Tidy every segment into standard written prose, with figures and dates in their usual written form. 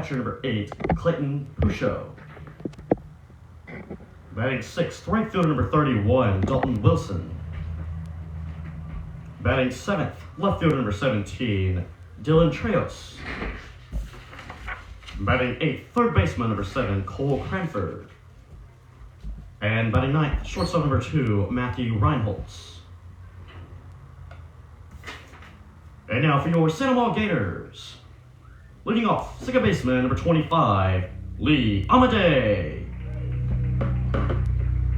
catcher number 8, Clayton Pusho. Batting 6th, right fielder number 31, Dalton Wilson. Batting 7th, left fielder number 17, Dylan Treos. Batting 8th, third baseman number 7, Cole Cranford. And batting 9th, shortstop number 2, Matthew Reinholtz. And now for your San Diego Gators. Leading off, second baseman number 25, Lee Amade.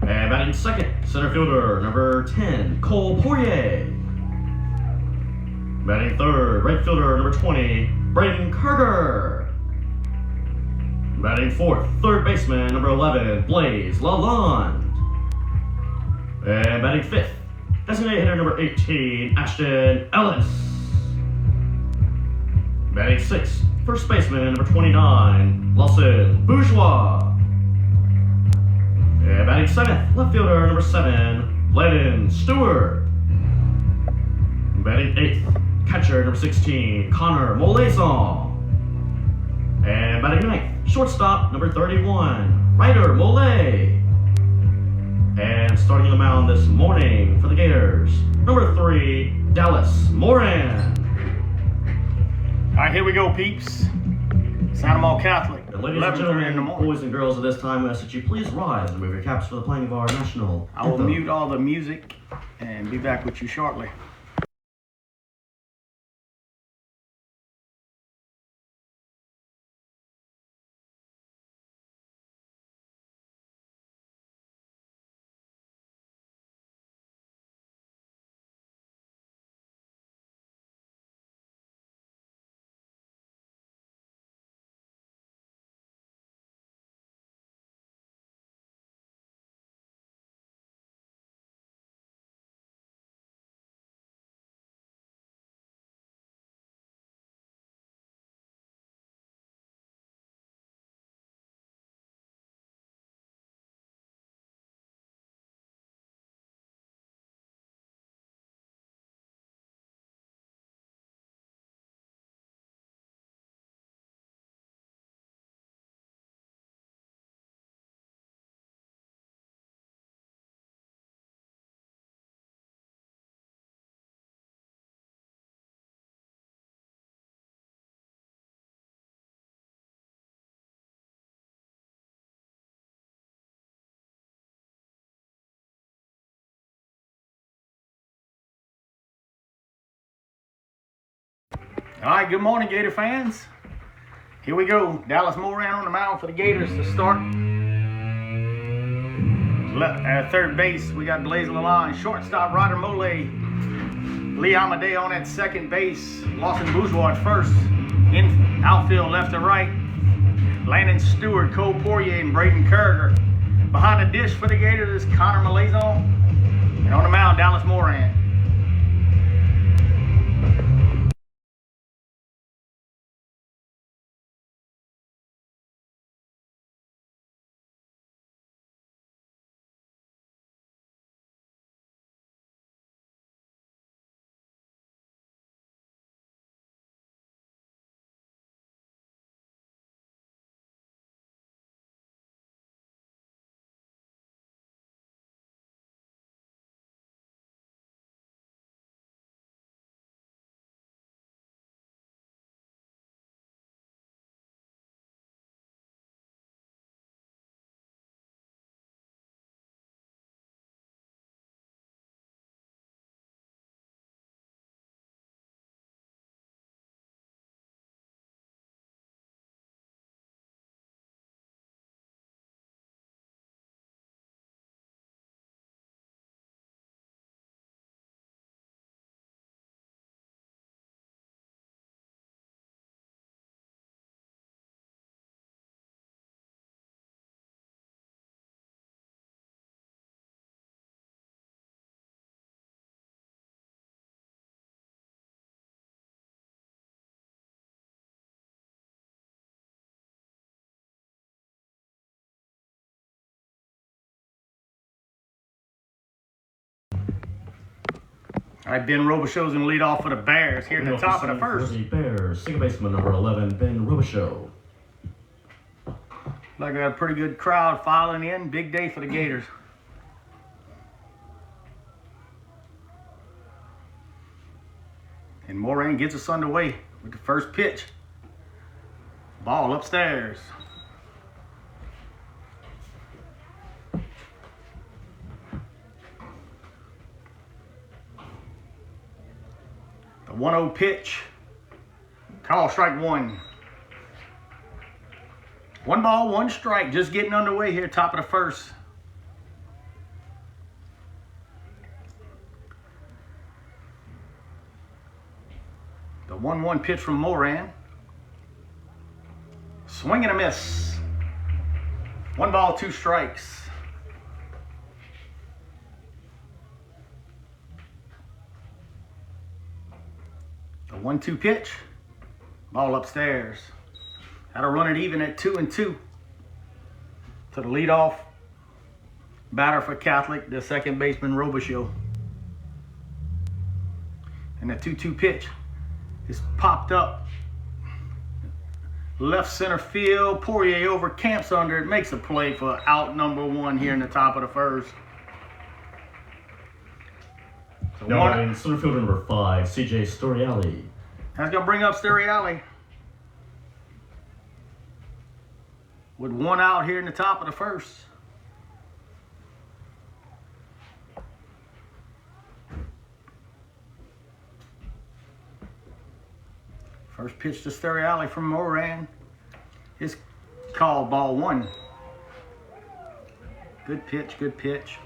And batting second, center fielder number 10, Cole Poirier. Batting third, right fielder number 20, Braden Kerger. Batting fourth, third baseman number 11, Blaze Lalonde. And batting fifth, designated hitter number 18, Ashton Ellis. Batting sixth, first baseman number 29, Lawson Bourgeois. And batting seventh, left fielder number 7, Lennon Stewart. Batting eighth, catcher number 16, Connor Molaison. And batting ninth, shortstop number 31, Ryder Mole. And starting the mound this morning for the Gators, number 3, Dallas Moran. All right, here we go, peeps. San Diego Catholic. And ladies and gentlemen, boys and girls, at this time, we ask that you please rise and move your caps for the playing of our national I will anthem. mute all the music and be back with you shortly. All right, good morning, Gator fans. Here we go. Dallas Moran on the mound for the Gators to start. Third base, we got Blaze Lalonde. Shortstop, Ryder Mole. Lee Amade on at second base. Lawson Bourgeois at first. In outfield, left and right. Landon Stewart, Cole Poirier, and Braden Kerger. Behind the dish for the Gators is Connor Molaison. And on the mound, Dallas Moran. All right, Ben Robichaux's going to lead off for the Bears here at the top of the first. For the Bears, second baseman number 11, Ben Robichaud. Like I got a pretty good crowd filing in. Big day for the Gators. And Moran gets us underway with the first pitch. Ball upstairs. The 1-0 pitch. Call strike one. 1 ball, 1 strike. Just getting underway here, top of the first. The 1-1 pitch from Moran. Swing and a miss. 1 ball, 2 strikes. The 1-2 pitch. Ball upstairs. Had to run it even at 2-2. To the leadoff batter for Catholic, the second baseman Robichaux. And the 2-2 pitch is popped up. Left center field. Poirier over, camps under it, makes a play for out number 1 here in the top of the first. So Now batting center fielder number 5, CJ Storiali. That's going to bring up Storiali. With 1 out here in the top of the first. First pitch to Storiali from Moran is called ball 1. Good pitch, good pitch.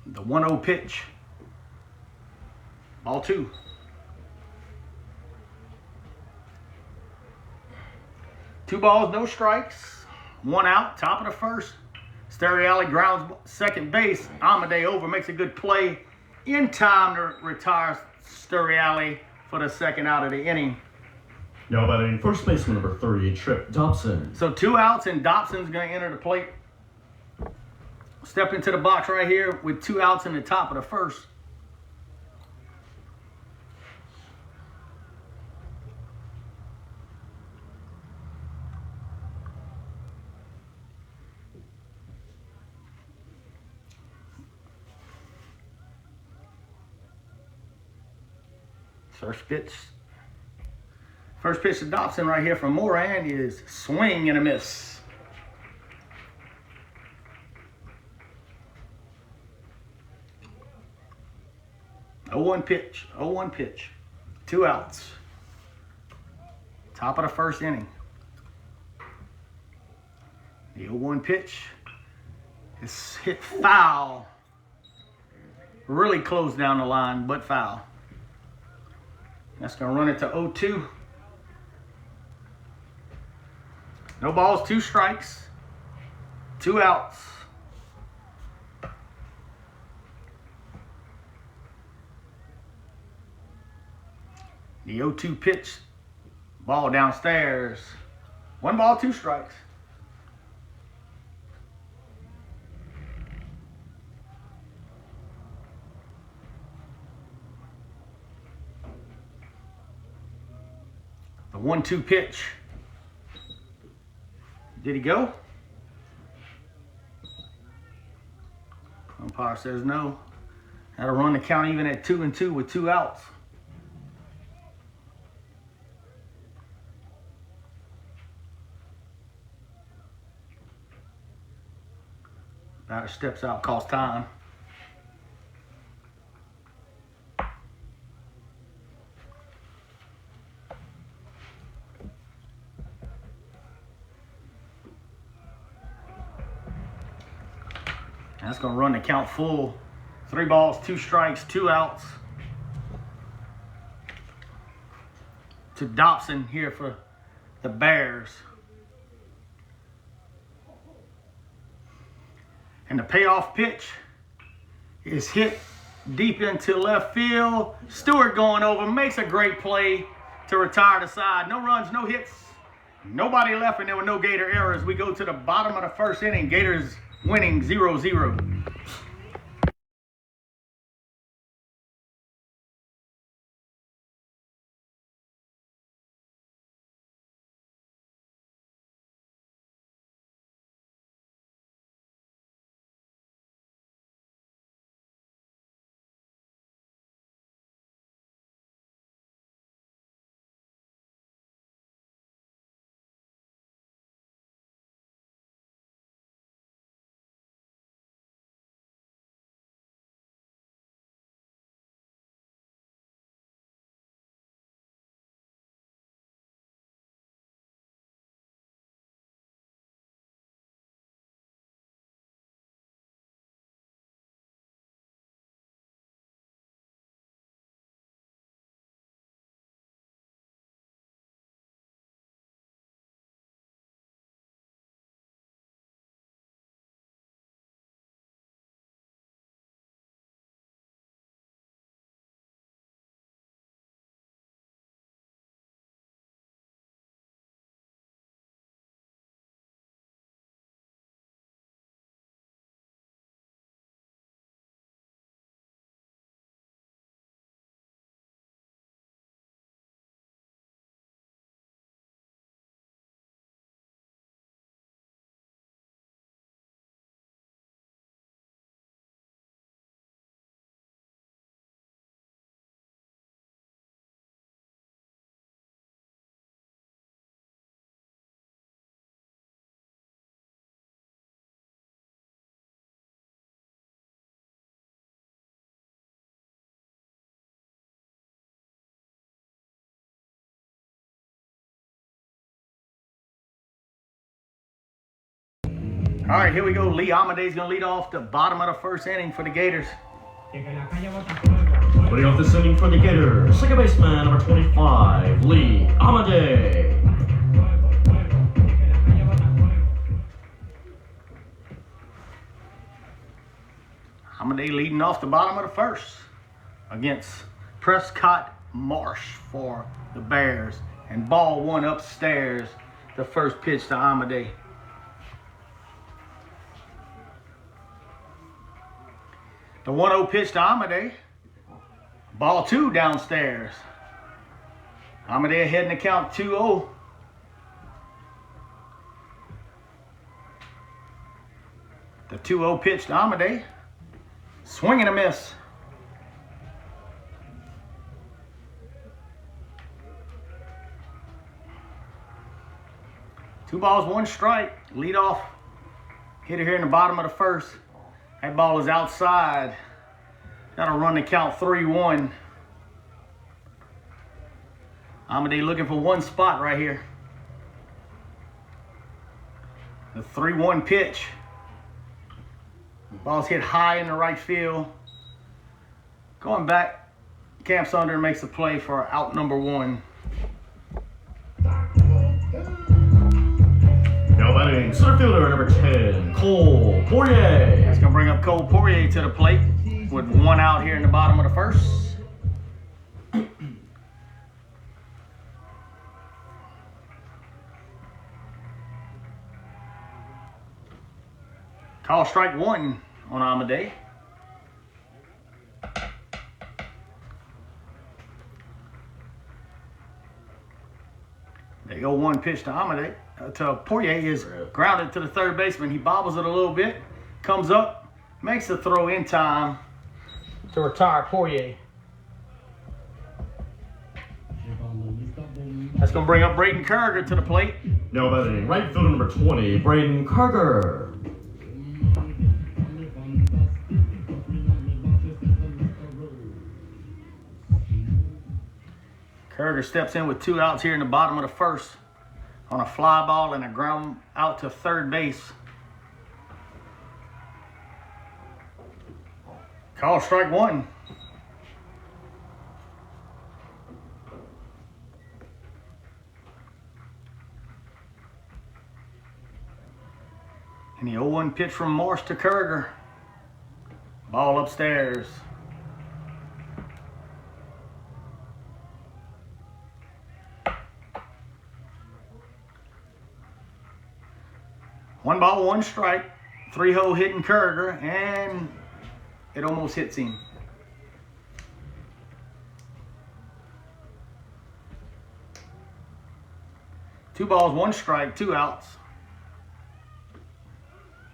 The 1-0 pitch. Ball 2. Two balls, no strikes. 1 out, top of the first. Storiali grounds second base. Amade over, makes a good play in time to retire Storiali for the second out of the inning. Now batting first baseman number 3, Trip Dobson. So 2 outs and Dobson's going to enter the plate. Step into the box right here with 2 outs in the top of the first. First pitch to Dobson right here from Moran is swing and a miss. Oh, 1 pitch. 0-1 pitch. 2 outs. Top of the first inning. The 0-1 pitch is hit foul. Really close down the line, but foul. That's going to run it to 0-2. No balls, 2 strikes, 2 outs. The 0-2 pitch, ball downstairs. 1 ball, 2 strikes. The 1-2 pitch. Did he go? Umpire says no. Had to run the count even at 2-2 with 2 outs. Batter steps out, calls time. That's going to run the count full. 3 balls, 2 strikes, 2 outs. To Dobson here for the Bears. And the payoff pitch is hit deep into left field. Stewart going over, makes a great play to retire the side. No runs, no hits, nobody left, and there were no Gator errors. We go to the bottom of the first inning. Gators winning 0-0. All right, here we go. Lee Amade's going to lead off the bottom of the first inning for the Gators. Leading off this inning for the Gators, second baseman number 25, Lee Amade. Amade leading off the bottom of the first against Prescott Marsh for the Bears. And ball one upstairs, the first pitch to Amade. The 1-0 pitch to Amade. Ball two downstairs. Amade ahead in the count 2-0. The 2-0 pitch to Amade. Swing and a miss. Two balls, one strike. Lead off hitter here in the bottom of the first. That ball is outside. That'll run the count 3-1. Amade looking for one spot right here. The 3-1 pitch. Ball's hit high in the right field. Going back, camps under and makes the play for out number 1. Now batting center fielder number 10, Cole Poirier. That's going to bring up Cole Poirier to the plate with one out here in the bottom of the first. Call strike one on Amade. The 0-1 pitch to Amade. To Poirier is grounded to the third baseman. He bobbles it a little bit, comes up, makes the throw in time to retire Poirier. That's going to bring up Braden Kerriger to the plate. Now batting right fielder number 20, Braden Carger. Kerriger steps in with 2 outs here in the bottom of the first on a fly ball and a ground out to third base. Call strike one. And the 0-1 pitch from Marsh to Kerriger. Ball upstairs. One ball, one strike. 3-hole hitting Kerriger, and it almost hits him. Two balls, one strike, 2 outs.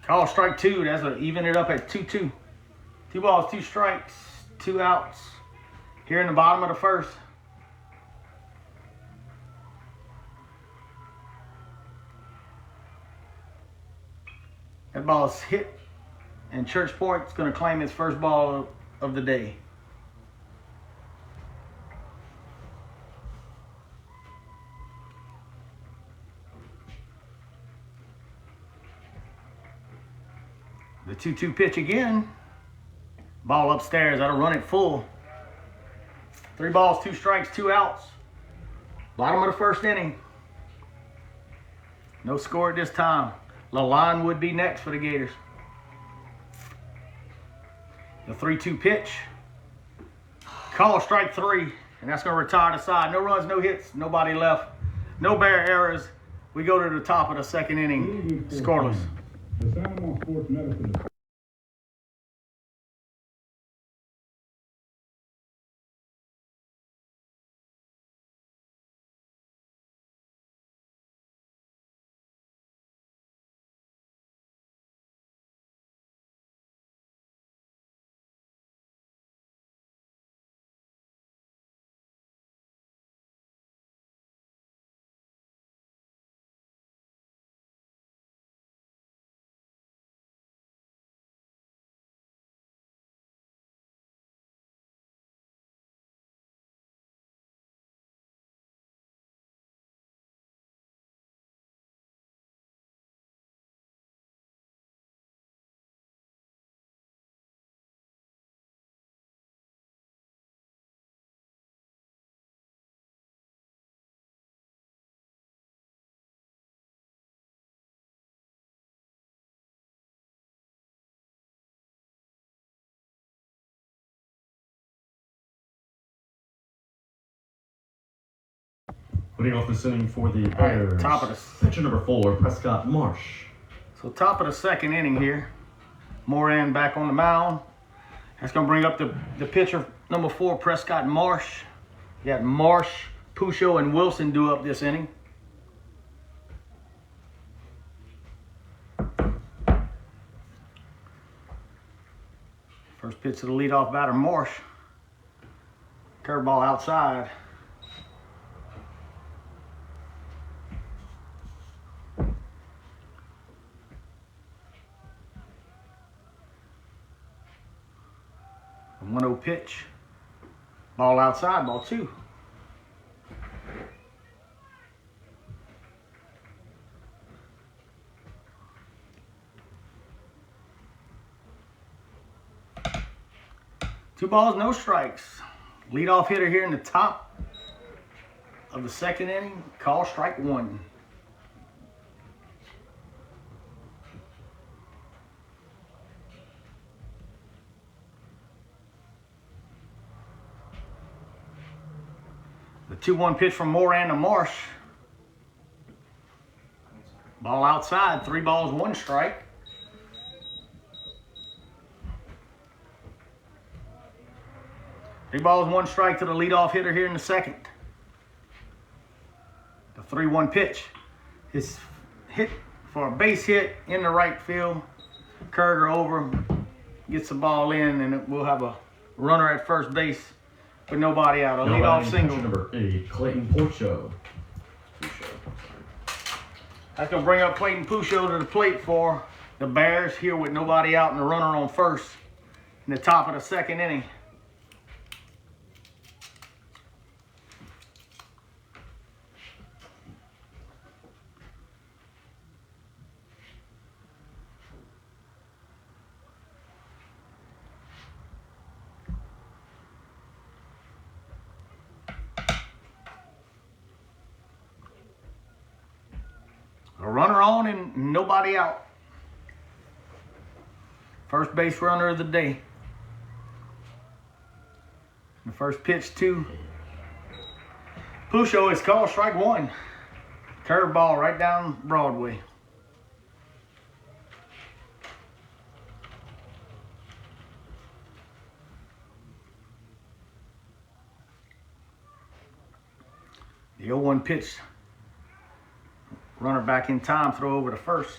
Call strike 2. That's going to even it up at 2-2. 2 balls, 2 strikes, 2 outs. Here in the bottom of the first. That ball is hit, and Church Point's going to claim his first ball of the day. The 2-2 pitch again. Ball upstairs. That'll run it full. 3 balls, 2 strikes, 2 outs. Bottom of the first inning. No score at this time. Lalonde would be next for the Gators. The 3-2 pitch. Call strike 3. And that's going to retire the side. No runs, no hits, nobody left. No Bear errors. We go to the top of the second inning. Scoreless. Leading off this inning for the Bears. Top of the pitcher number 4, Prescott Marsh. So top of the second inning here. Moran back on the mound. That's going to bring up the pitcher number 4, Prescott Marsh. You got Marsh, Pucho, and Wilson due up this inning. First pitch to the leadoff batter, Marsh. Curveball outside. A 1-0 pitch. Ball outside, ball 2. Two balls, no strikes. Leadoff hitter here in the top of the second inning. Call strike 1. The 2-1 pitch from Moran to Marsh. Ball outside, 3 balls, 1 strike. Three balls, 1 strike to the leadoff hitter here in the second. The 3-1 pitch. His hit for a base hit in the right field. Kerger over, gets the ball in, and we'll have a runner at first base with nobody out. A leadoff single. Number 8, Clayton Pucho. That's going to bring up Clayton Pucho to the plate for the Bears here with nobody out and the runner on first in the top of the second inning. A runner on and nobody out. First base runner of the day. The first pitch to Pucho is called strike 1. Curveball right down Broadway. The 0-1 pitch. Runner back in time, throw over to first.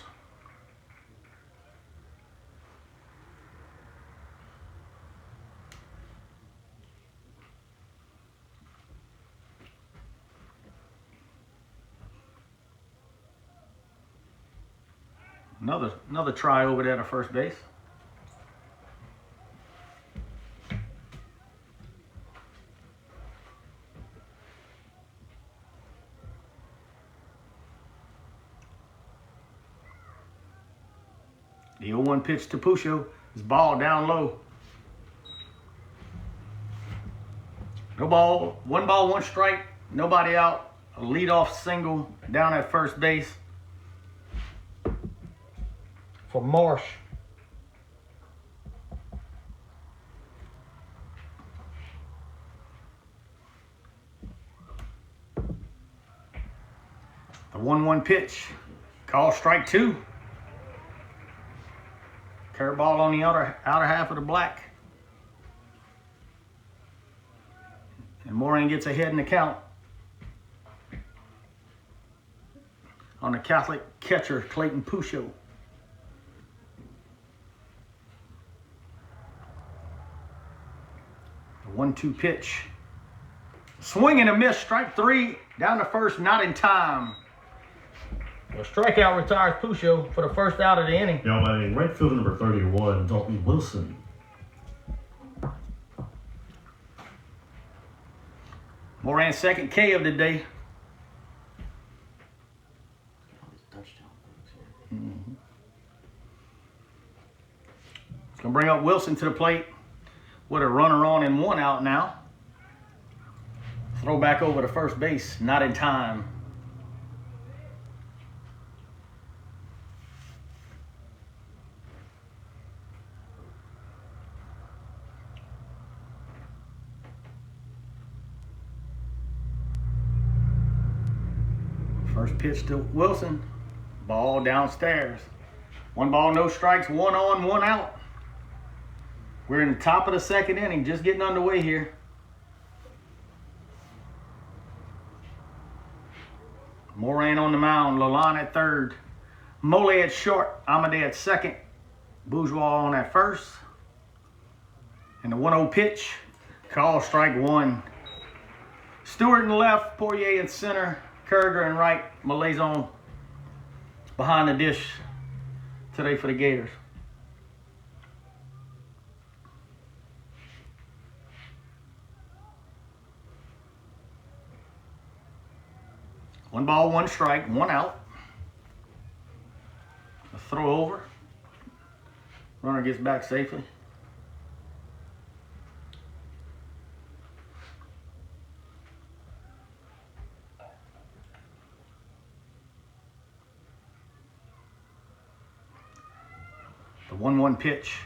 Another try over there to first base. The 0-1 pitch to Pucho. His ball down low. No ball, 1 ball, 1 strike, nobody out. A leadoff single down at first base for Marsh. The 1-1 pitch. Call strike 2. Curveball on the outer half of the black. And Moran gets ahead in the count on the Catholic catcher, Clayton Pucho. The 1-2 pitch. Swing and a miss, strike 3, down to first, not in time. A strikeout retires Pucho for the first out of the inning. Now batting right fielder number 31, Dalton Wilson. Moran's second K of the day. It's going to bring up Wilson to the plate with a runner on and 1 out now. Throw back over to first base, not in time. First pitch to Wilson. Ball downstairs. 1 ball, no strikes, 1 on, 1 out. We're in the top of the second inning, just getting underway here. Moran on the mound, Lalonde at third. Mole at short, Amade at second. Bourgeois on at first. And the 1-0 pitch, call strike 1. Stewart in left, Poirier in center, Kurger in right, Malazon behind the dish today for the Gators. One ball, 1 strike, 1 out. A throw over. Runner gets back safely. The 1-1 pitch.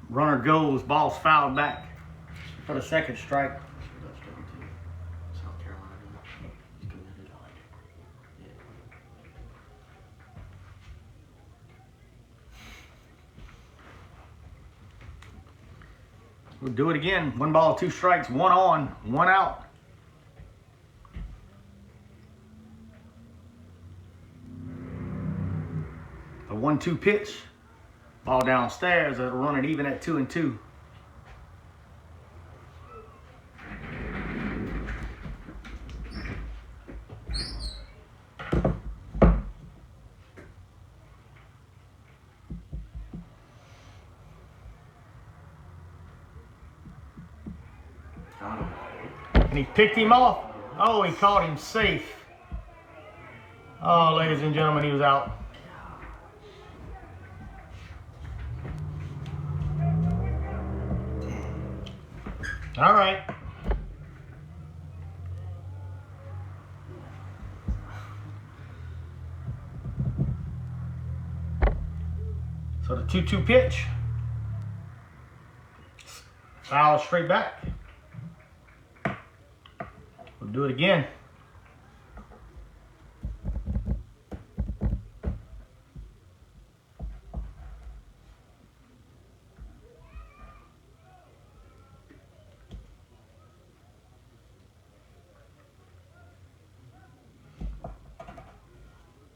Runner goes, ball's fouled back for the second strike. We'll do it again. 1 ball, 2 strikes, 1 on, 1 out. A 1-2 pitch. Ball downstairs. That'll run it even at 2-2. And he picked him off. Oh, he caught him safe. Oh, ladies and gentlemen, he was out. All right. So the 2-2 pitch. Foul straight back. We'll do it again.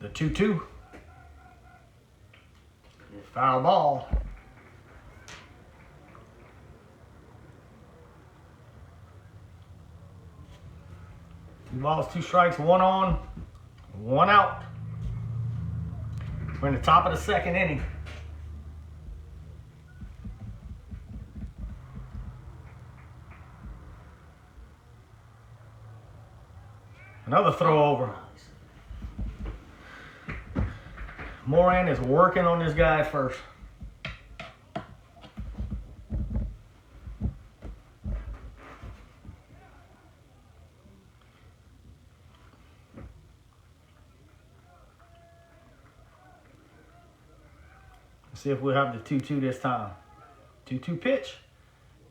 The 2-2. Foul ball. Two balls, 2 strikes, 1 on, 1 out. We're in the top of the second inning. Another throw over. Moran is working on this guy at first. Let's see if we'll have the 2-2 this time. 2-2 pitch.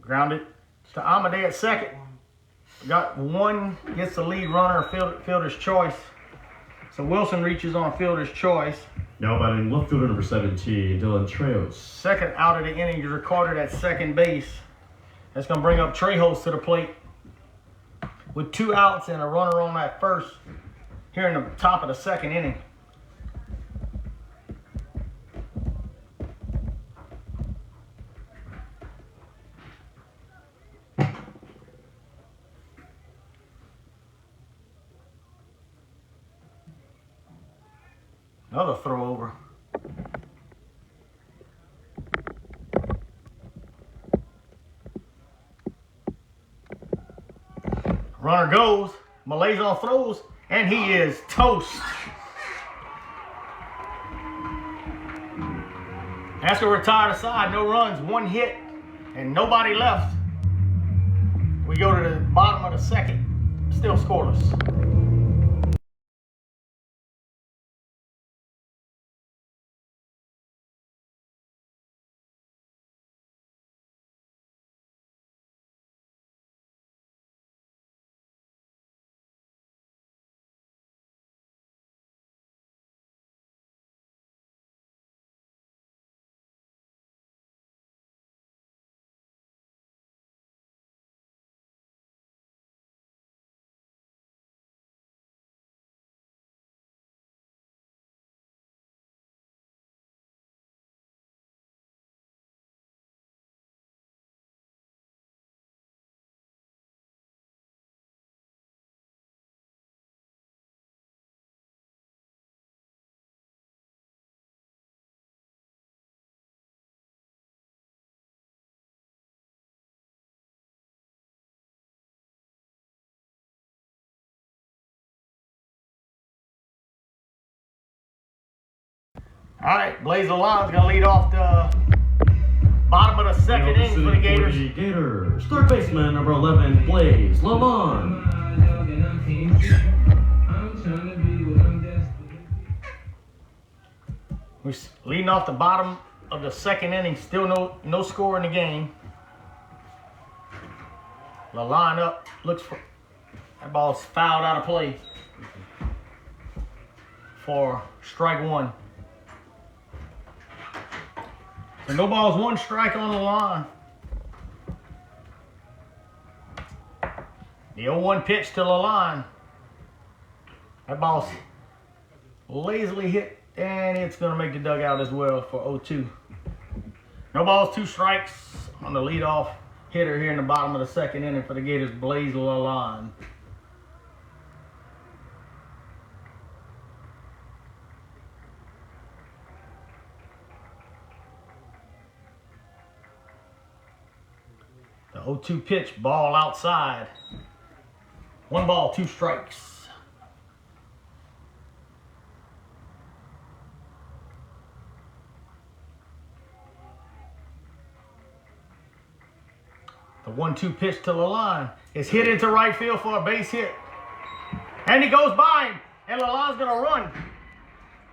Grounded to Amade at second. Got 1, gets the lead runner, fielder's choice. So Wilson reaches on fielder's choice. Now batting left fielder number 17, Dylan Trejos. Second out of the inning is recorded at second base. That's going to bring up Trejos to the plate with 2 outs and a runner on at first here in the top of the second inning. Another throw over. Runner goes, Malazon throws, and he is toast. Has to retire the side, no runs, 1 hit, and nobody left. We go to the bottom of the second, still scoreless. All right, Blaze Lalonde's gonna lead off the bottom of the second inning for the Gators. Gators. Third baseman number 11, Blaze Lalonde. We're leading off the bottom of the second inning. Still no score in the game. Lalonde up, looks for that ball's fouled out of play for strike one. So no balls, one strike on the line. The 0-1 pitch to Lalonde. That ball's lazily hit, and it's going to make the dugout as well for 0-2. No balls, two strikes on the leadoff hitter here in the bottom of the second inning for the Gators, Blaze Lalonde. The 0-2 pitch, ball outside. One ball, two strikes. The 1-2 pitch to Lalonde is hit into right field for a base hit. And he goes by him, and Lalonde's gonna run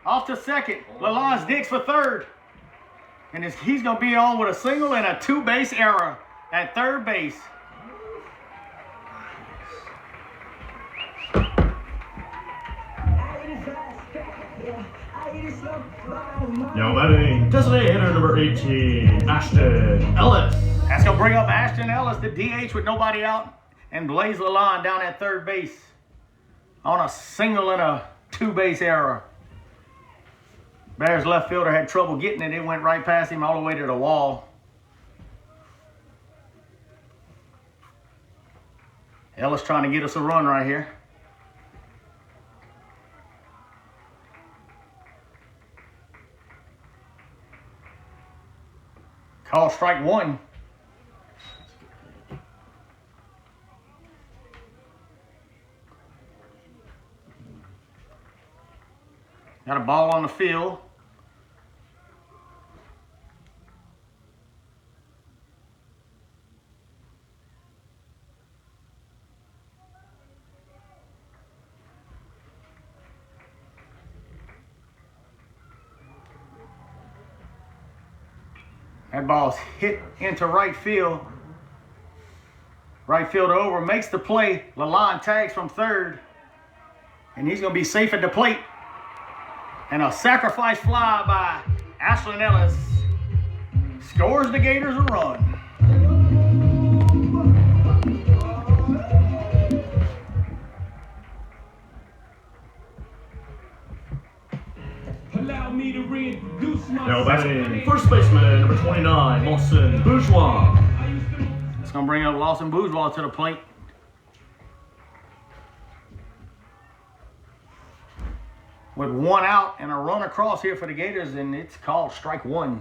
off to second. Lalonde digs for third. And he's gonna be on with a single and a two-base error at third base. Now batting, designated hitter number 18, Ashton Ellis. That's going to bring up Ashton Ellis, the DH with nobody out, and Blaze Lalonde down at third base on a single and a two-base error. Bears left fielder had trouble getting it. It went right past him all the way to the wall. Ellis trying to get us a run right here. Call strike one. Got a ball on the field. That ball's hit into right field. Right fielder over, makes the play. Lalonde tags from third. And he's going to be safe at the plate. And a sacrifice fly by Ashton Ellis scores the Gators a run. Allow me to reintroduce myself. Now batting, first baseman number 29, Lawson Bourgeois. It's going to bring up Lawson Bourgeois to the plate. With one out and a run across here for the Gators, and it's called strike one.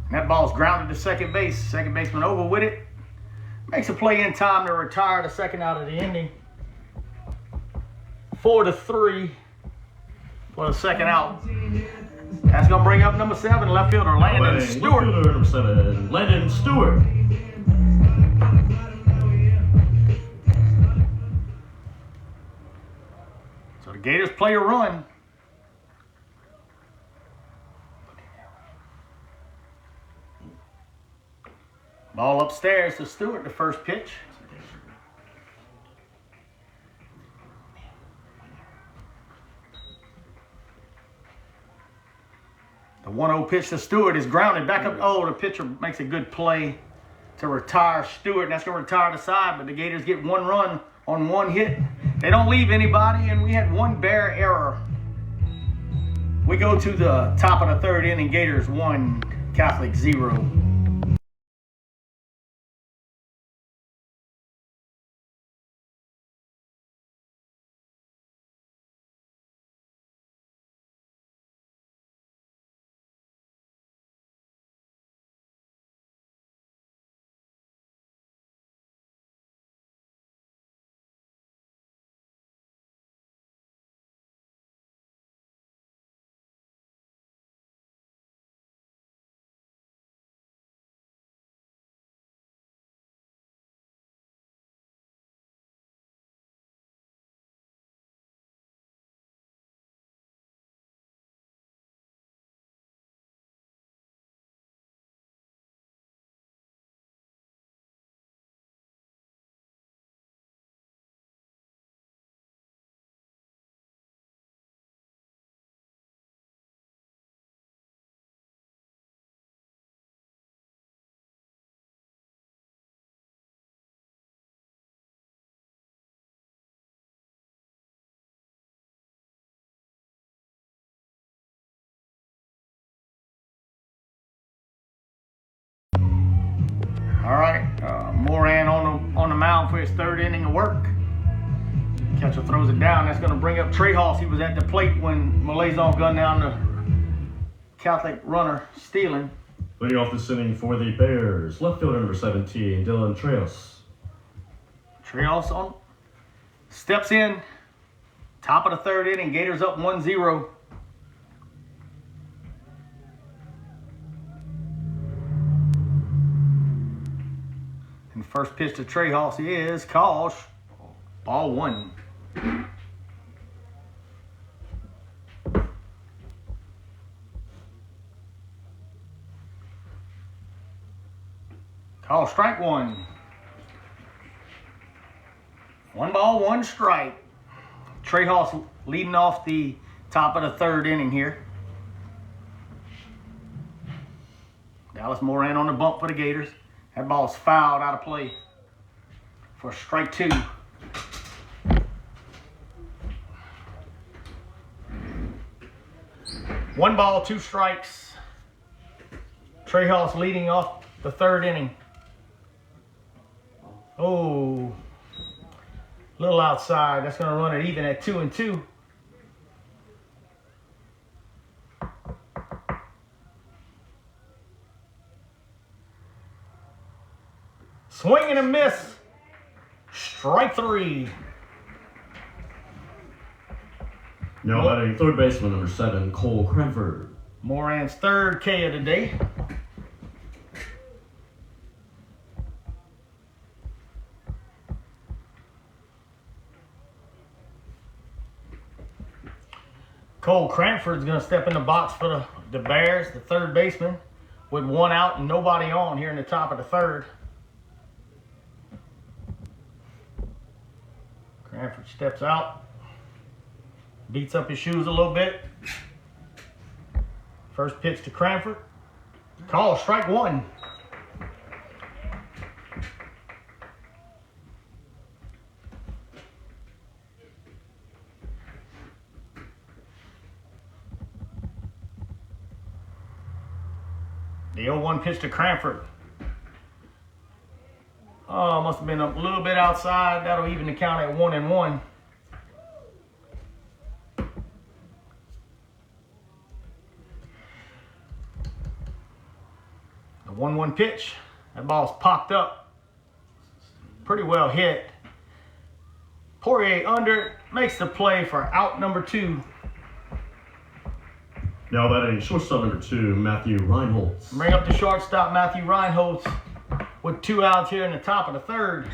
And that ball's grounded to second base. Second baseman over with it. Makes a play in time to retire the second out of the inning. 4-3 for the second out. That's going to bring up number 7, left fielder Landon Stewart. Left fielder number 7, Landon Stewart. So the Gators play a run. Ball upstairs to Stewart, the first pitch. The 1-0 pitch to Stewart is grounded back up. Oh, the pitcher makes a good play to retire Stewart, and that's going to retire the side, but the Gators get one run on one hit. They don't leave anybody, and we had one Bear error. We go to the top of the third inning. Gators 1, Catholic 0. for his third inning of work. Catcher throws it down. That's going to bring up Trey Hoss. He was at the plate when Malazon gunned down the Catholic runner, stealing. Leading off this inning for the Bears, left fielder number 17, Dylan Treos. Treos on steps in. Top of the third inning. Gators up 1-0. And first pitch to Trey Hoss is called ball one. Call strike one. 1 ball, 1 strike. Trey Hoss leading off the top of the third inning here. Dallas Moran on the bump for the Gators. That ball's fouled out of play for strike 2. One ball, 2 strikes. Trey Hoss leading off the third inning. Oh, a little outside. That's going to run it even at 2-2. Swing and a miss. Strike 3. Now batting third baseman number 7, Cole Cranford. Moran's third K of the day. Cole Cranford's going to step in the box for the Bears, the third baseman, with 1 out and nobody on here in the top of the third. Cranford steps out, beats up his shoes a little bit. First pitch to Cranford. Call strike 1. The 0-1 pitch to Cranford. Oh, must have been a little bit outside. That'll even the count at 1-1. The 1-1 pitch. That ball's popped up. Pretty well hit. Poirier under, makes the play for out number 2. Now batting shortstop number 2, Matthew Reinholtz. Bring up the shortstop, Matthew Reinholtz, with 2 outs here in the top of the third.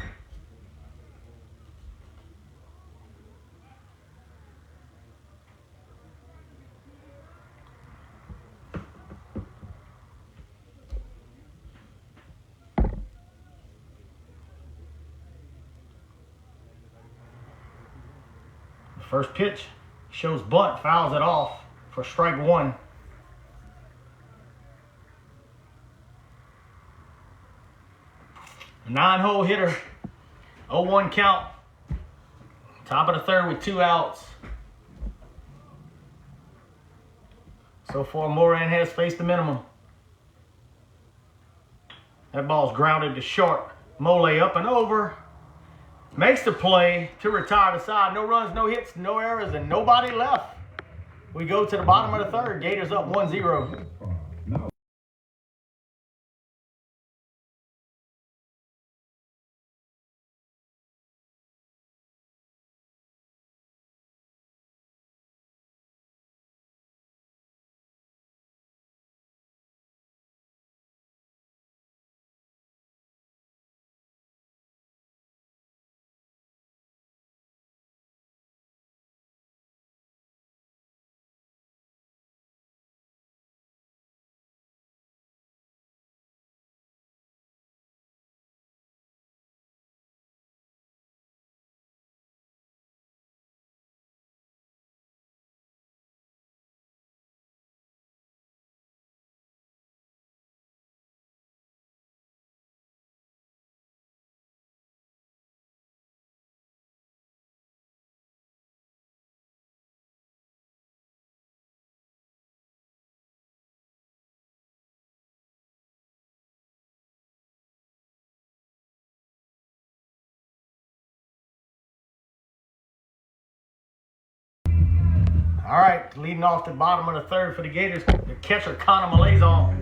The first pitch shows bunt, fouls it off for strike 1. A 9-hole hitter, 0-1 count. Top of the third with 2 outs. So far, Moran has faced the minimum. That ball's grounded to short. Mole up and over. Makes the play to retire the side. No runs, no hits, no errors, and nobody left. We go to the bottom of the third. Gators up 1-0. All right, leading off the bottom of the third for the Gators, the catcher Connor Malazon.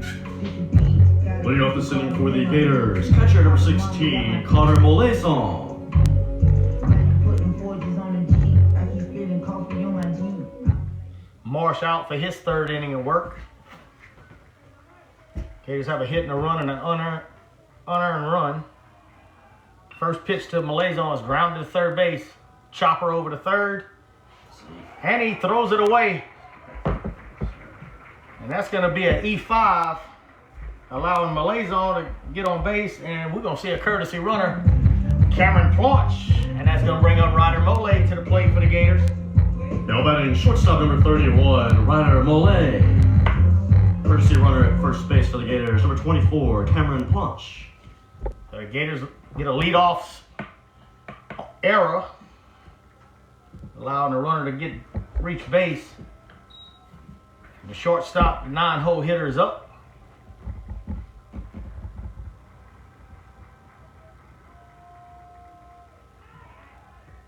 Leading off this inning for the Gators, catcher number 16, Connor Molaison. Marsh out for his third inning of work. Gators have a hit and a run and an unearned run. First pitch to Malazon is grounded to third base. Chopper over to third. And he throws it away. And that's going to be an E5, allowing Malazon to get on base. And we're going to see a courtesy runner, Cameron Planch. And that's going to bring up Ryder Mole to the plate for the Gators. Now batting shortstop number 31, Ryder Mole. Courtesy runner at first base for the Gators, number 24, Cameron Planch. The Gators get a leadoff error, allowing the runner to reach base. The shortstop, the 9-hole hitter, is up.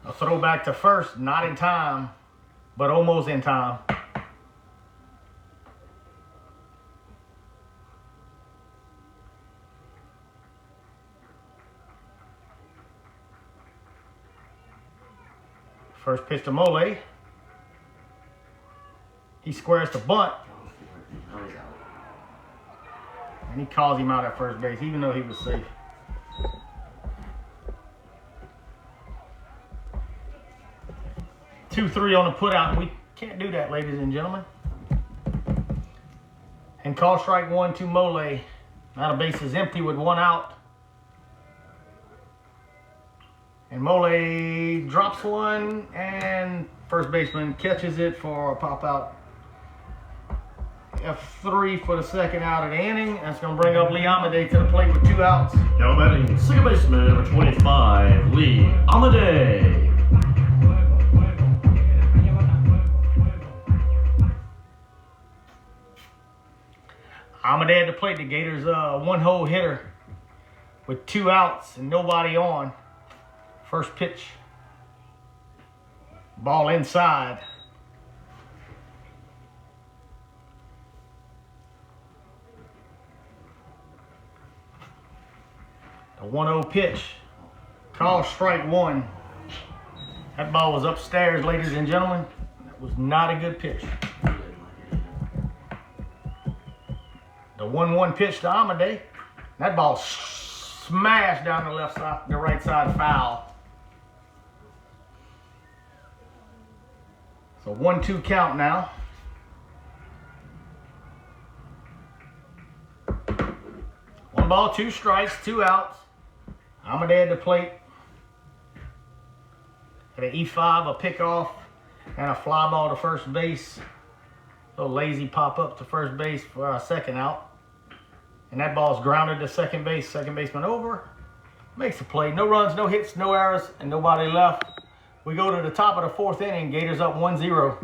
A throw back to first, not in time, but almost in time. First pitch to Mole. He squares the bunt. And he calls him out at first base, even though he was safe. Two-three on the putout. We can't do that, ladies and gentlemen. And call strike one to Mole. Now the base is empty with one out. And Mole drops one, and first baseman catches it for a pop out. F3 for the second out of the inning. That's going to bring up Lee Amade to the plate with 2 outs. Now batting second baseman number 25, Lee Amade. Amade at the plate. The Gators 1-hole hitter with 2 outs and nobody on. First pitch. Ball inside. The 1-0 pitch. Call strike one. That ball was upstairs, ladies and gentlemen. That was not a good pitch. The 1-1 pitch to Amade. That ball smashed down the left side, the right side foul. So 1-2 count now. 1 ball, 2 strikes, 2 outs. Amade at the plate. At an E5, a pickoff, and a fly ball to first base. A little lazy pop up to first base for a second out. And that ball's grounded to second base. Second baseman over. Makes the play. No runs, no hits, no errors, and nobody left. We go to the top of the 4th inning. Gators up 1-0.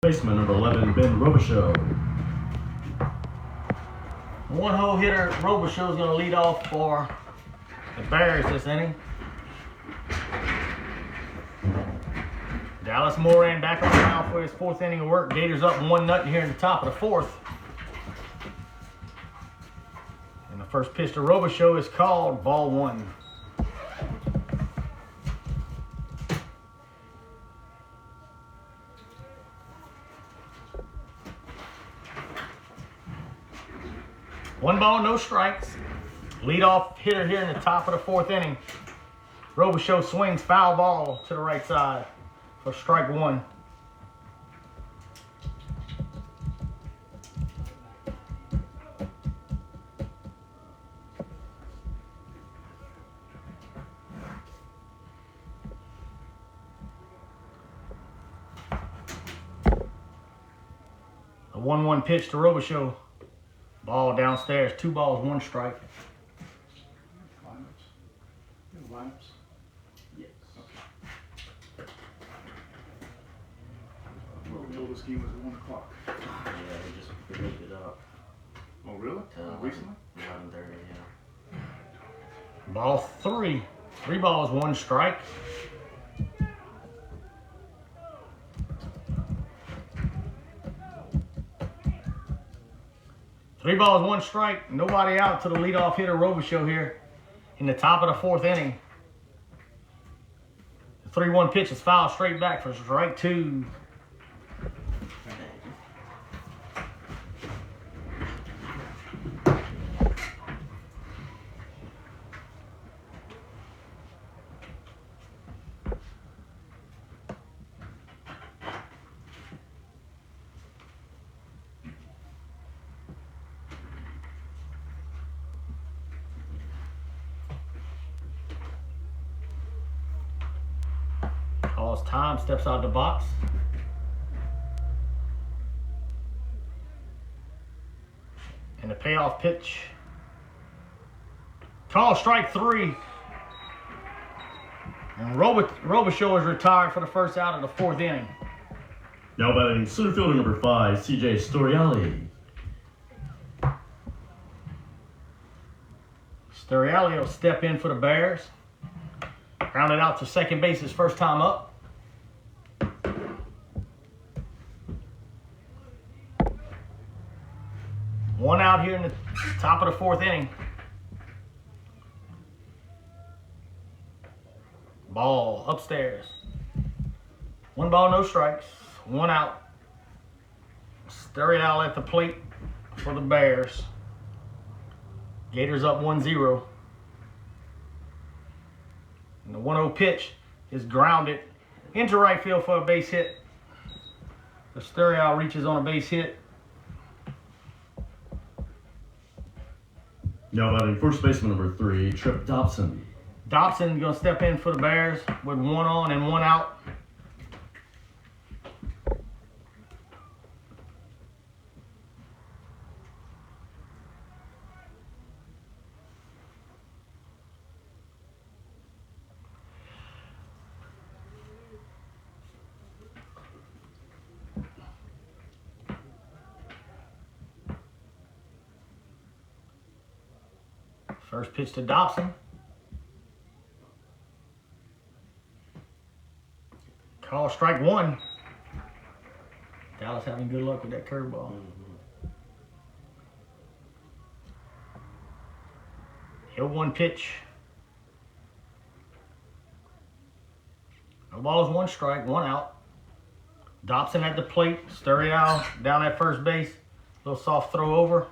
Baseman number 11, Ben Robichaux. 1-hole hitter Robichaux is going to lead off for the Bears this inning. Dallas Moran back on the mound for his 4th inning of work. Gators up 1-0 here in the top of the 4th. And the first pitch to Robichaux is called ball 1. 1 ball, no strikes. Leadoff hitter here in the top of the 4th inning. Robichaux swings foul ball to the right side for strike 1. A 1-1 pitch to Robichaux. Ball downstairs, 2 balls, 1 strike. Lineups? Yes. Well, we know this game was at 1 o'clock. Yeah, we moved it up. Oh, really? Recently? 11:30, yeah. Ball 3. 3 balls, 1 strike. Three balls, 1 strike. Nobody out to the leadoff hitter Robichaux here in the top of the 4th inning. The 3-1 pitch is fouled straight back for strike 2. Calls time, steps out the box. And the payoff pitch. Call strike 3. And Robichaux is retired for the first out of the 4th inning. Now batting center fielder number 5, CJ Storiali. Storiali will step in for the Bears. Grounded out to second base his first time up. One out here in the top of the 4th inning. Ball upstairs. 1 ball, no strikes. 1 out. Storiali at the plate for the Bears. Gators up 1-0. And the 1-0 pitch is grounded into right field for a base hit. The Storiali reaches on a base hit. Now batting first baseman number 3, Trip Dobson. Dobson going to step in for the Bears with 1 on and 1 out. First pitch to Dobson. Call strike 1. Dallas having good luck with that curveball. Hill 1 pitch. No balls, 1 strike, 1 out. Dobson at the plate. Storiali down at first base. Little soft throw over.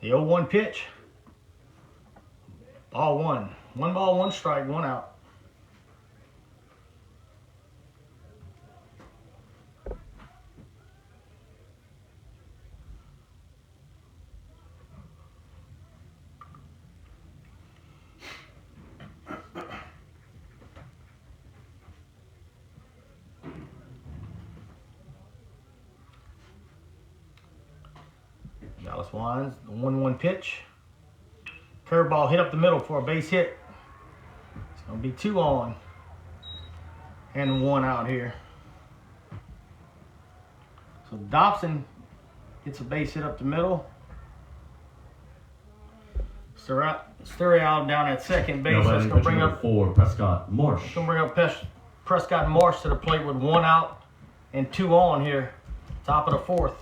The 0-1 pitch. Ball 1. 1 ball, 1 strike, 1 out. Dallas winds, the 1-1 pitch. Curveball hit up the middle for a base hit. It's going to be 2 on and 1 out here. So Dobson gets a base hit up the middle. Storiali down at second base. Now That's batting going to pitcher bring number up 4, Prescott Marsh. Going to bring up Prescott Marsh to the plate with 1 out and 2 on here. Top of the 4th.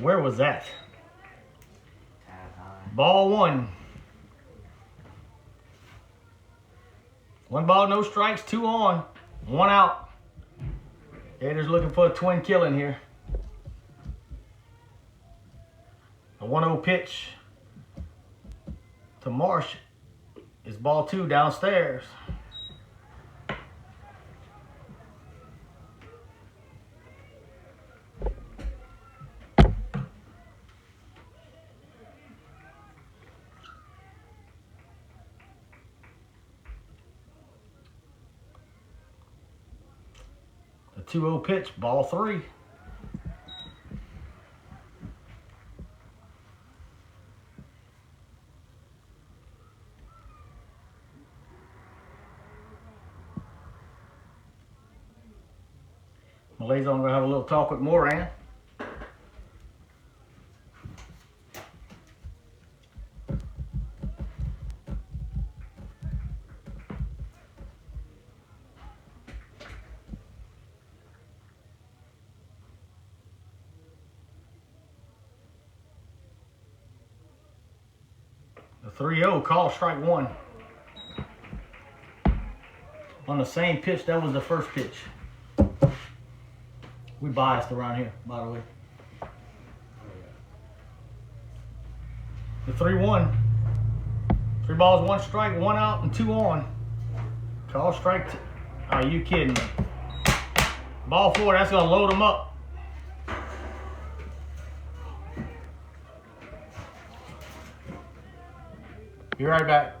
Where was that? Ball one. 1 ball, no strikes, 2 on, 1 out. Gators looking for a twin killing here. A 1-0 pitch to Marsh is ball 2 downstairs. The 2-0 pitch, ball 3. Malay's on, gonna have a little talk with Moran. The 3-0, call strike 1. On the same pitch, that was the first pitch. We biased around here, by the way. The 3-1. 3 balls, 1 strike, 1 out, and 2 on. Call strike 2. Are you kidding me? Ball 4, that's gonna load them up. Be right back.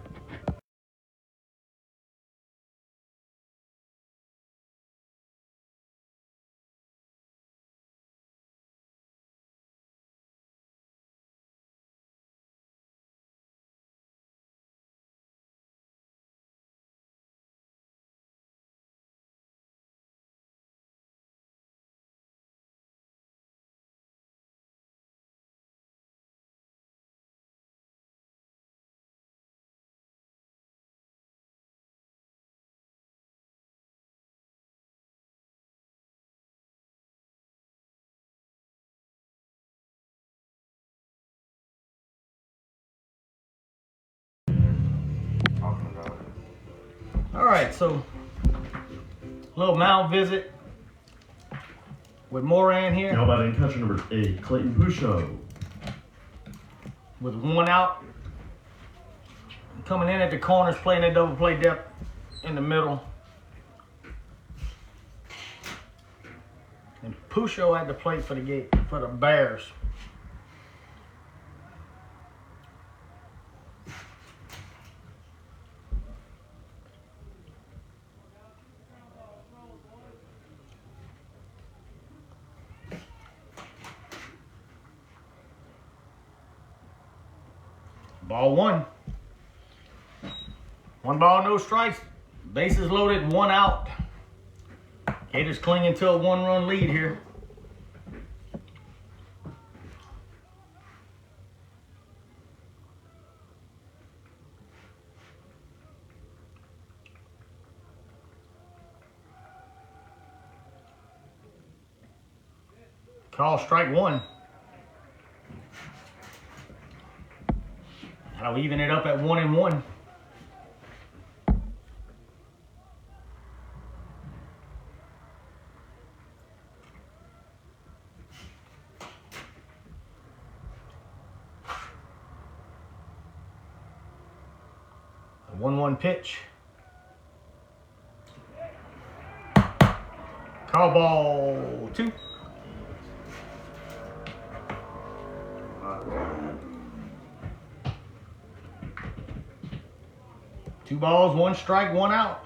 All right, so a little mound visit with Moran here. Now batting catcher number 8, Clayton Pusho. With 1 out. Coming in at the corners, playing that double play depth in the middle. And Pusho at the plate for the Bears. Ball 1. 1 ball, no strikes. Bases loaded, 1 out. Gators clinging to a 1-run lead here. Call strike 1. That'll even it up at 1-1. A 1-1 pitch. Call ball 2. Two balls, 1 strike, 1 out.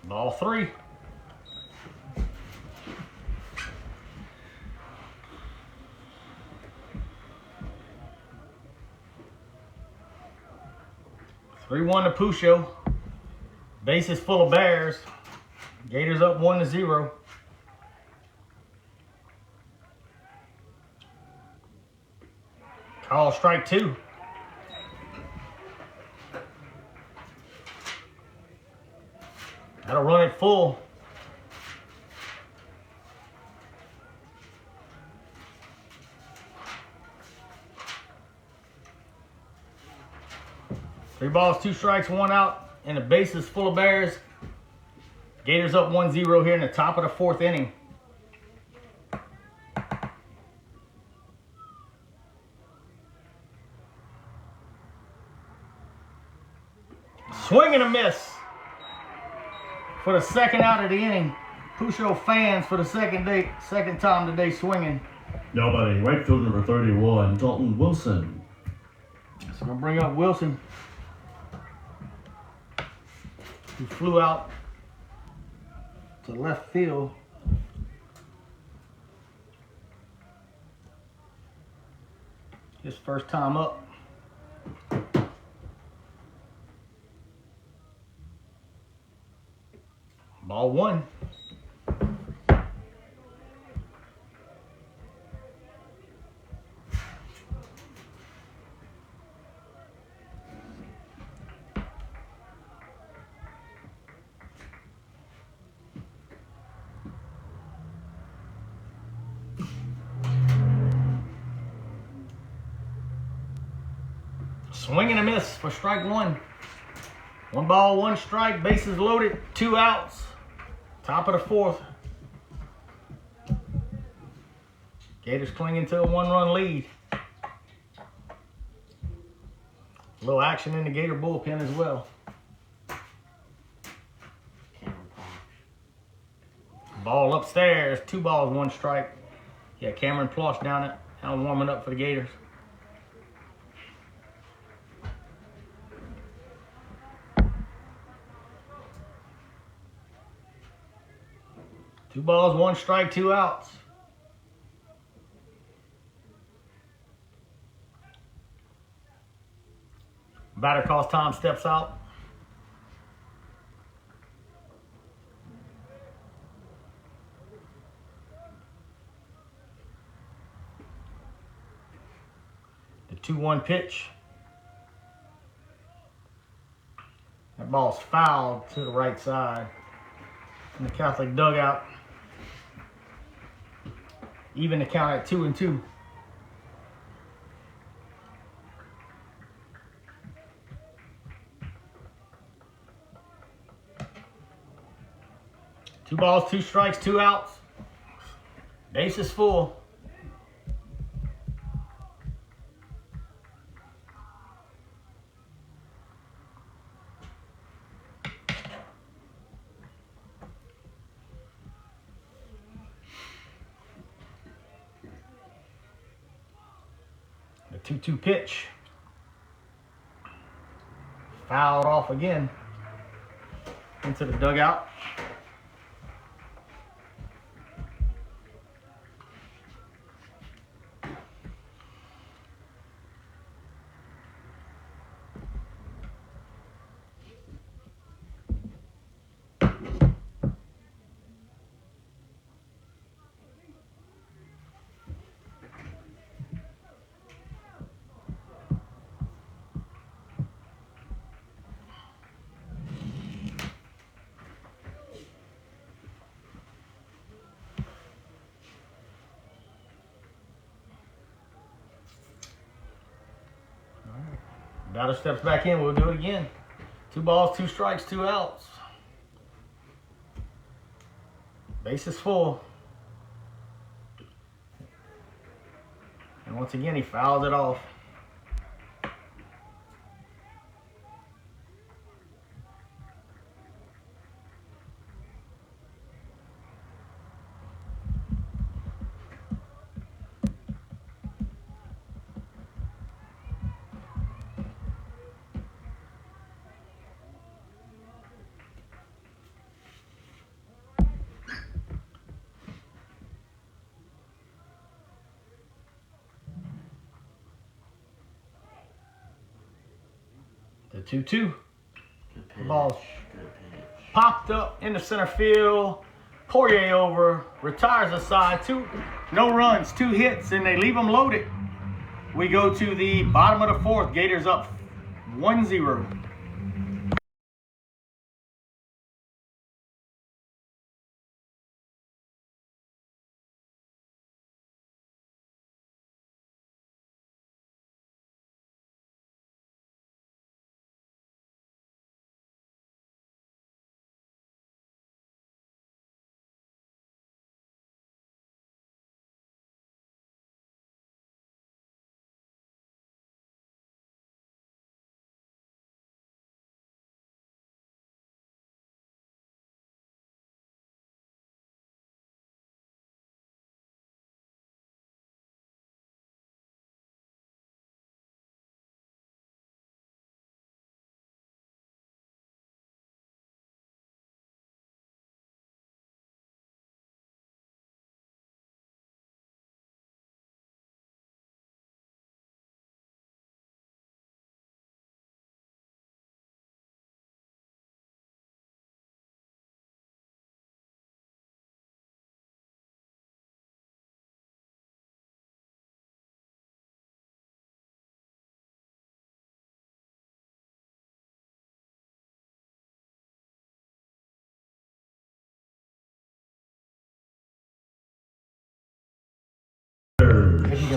Ball 3. Three 1 to Pusho. Bases full of Bears. Gators up 1-0. Call strike 2. That'll run it full. Three balls, two strikes, one out, and the base is full of Bears. Gators up 1-0 here in the top of the fourth inning. Swing and a miss for the second out of the inning. Pusho fans for the second time today swinging. Nobody. Right field number 31, Dalton Wilson. So I'm gonna bring up Wilson, who flew out to left field. His first time up. Ball one. Swing and a miss for strike one. One ball, one strike, bases loaded, two outs. Top of the fourth. Gators clinging to a one-run lead. A little action in the Gator bullpen as well. Ball upstairs, two balls, one strike. Yeah, Cameron Plosh down warming up for the Gators. Two balls, one strike, two outs. Batter calls time, steps out. The 2-1 pitch. That ball's fouled to the right side in the Catholic dugout. Even the count at 2-2. Two balls, two strikes, two outs. Base is full. The 2-2 pitch. Fouled off again into the dugout. Batter steps back in. We'll do it again. Two balls, two strikes, two outs. Base is full. And once again, he fouls it off. The 2-2. Ball popped up in the center field. Poirier over, retires the side. No runs, two hits, and they leave them loaded. We go to the bottom of the fourth. Gators up 1-0.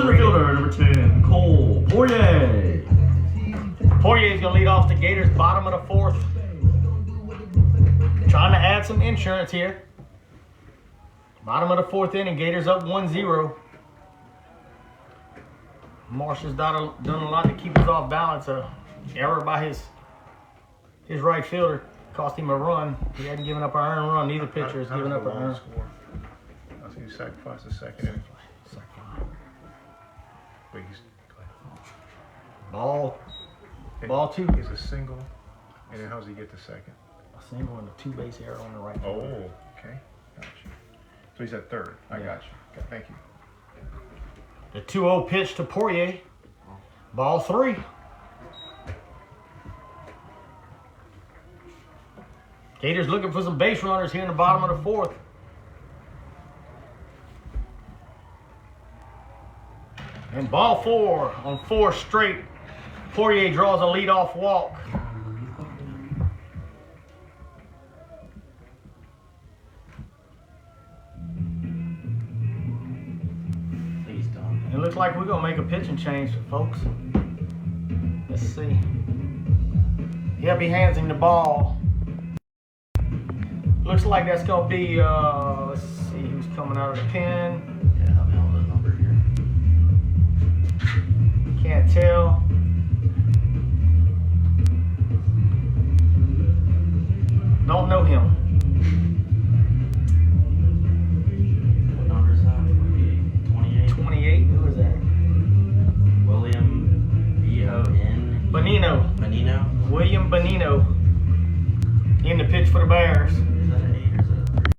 Center fielder, number 10, Cole Poirier. Poirier's going to lead off the Gators, bottom of the fourth. Trying to add some insurance here. Bottom of the fourth inning, Gators up 1-0. Marsh has done a lot to keep us off balance. Error by his right fielder cost him a run. He hadn't given up an earned run. Neither pitcher has given up an earned score. I see you sacrificed the second inning. Wait, Ball two. He's a single, and then how does he get the second? A single and a two-base error on the right field. Oh, okay, gotcha. So he's at third. I got you. Okay, thank you. The 2-0 pitch to Poirier. Ball 3. Gators looking for some base runners here in the bottom of the fourth. And ball 4 on 4 straight. Poirier draws a leadoff walk. It looks like we're going to make a pitching change, folks. Let's see. Yep, he hands him the ball. Looks like that's going to be, let's see who's coming out of the pen. Yeah, I'll be on the number here. Can't tell. Don't know him. What number is that? 28? 28. Who is that? William B-O-N. Bonino. Benino? William Bonino. In the pitch for the Bears. Is that an 8 or is that a 3?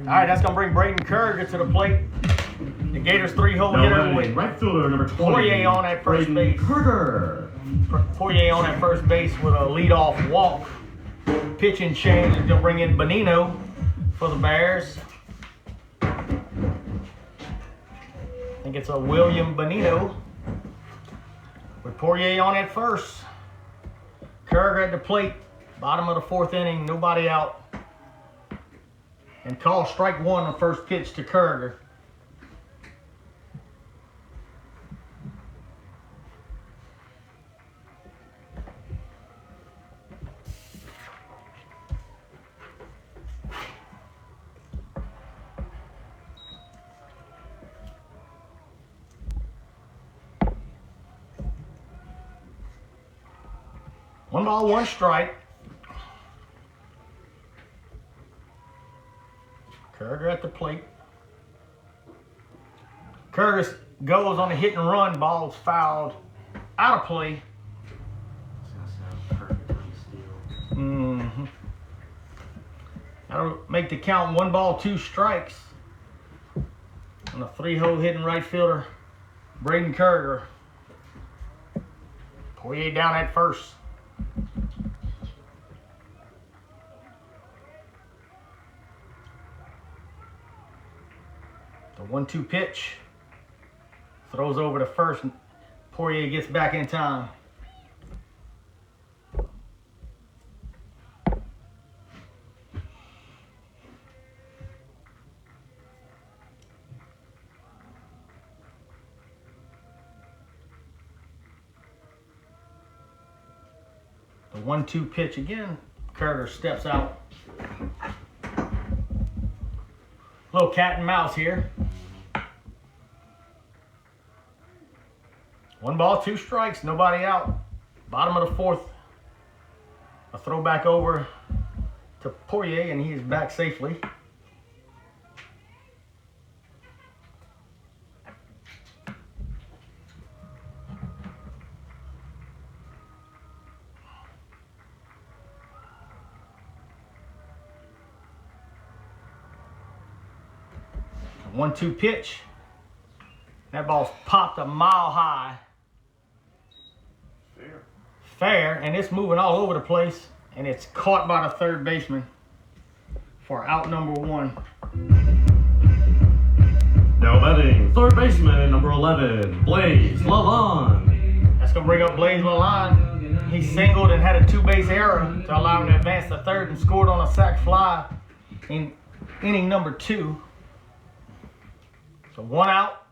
All right, that's going to bring Braden Kerrigan to the plate. The Gators 3-hole hitter with Right fielder, number 20, Poirier on at first Braden base. Kerrigan. Poirier on at first base with a leadoff walk. Pitching change is going to bring in Bonino for the Bears. I think it's a William Bonino with Poirier on at first. Kerrigan at the plate, bottom of the fourth inning, nobody out. And call strike 1 on first pitch to Kerrigan. One ball, one strike. Kerger at the plate. Kerger goes on a hit and run. Ball's fouled out of play. It's gonna sound perfectly still. Mm-hmm. That'll make the count 1 ball, 2 strikes. On a 3-hole hitting right fielder, Braden Kerger. Poirier down at first. The 1-2 pitch. Throws over to first. Poirier gets back in time. The 1-2 pitch again. Kerger steps out. Little cat and mouse here. 1 ball, 2 strikes, nobody out. Bottom of the 4th. A throw back over to Poirier, and he is back safely. A 1-2 pitch. That ball's popped a mile high. Fair, and it's moving all over the place, and it's caught by the third baseman for out number 1. Now batting, third baseman, number 11, Blaze Lalonde. That's going to bring up Blaze Lalonde. He singled and had a 2-base error to allow him to advance to third and scored on a sac fly in inning number 2. So 1 out,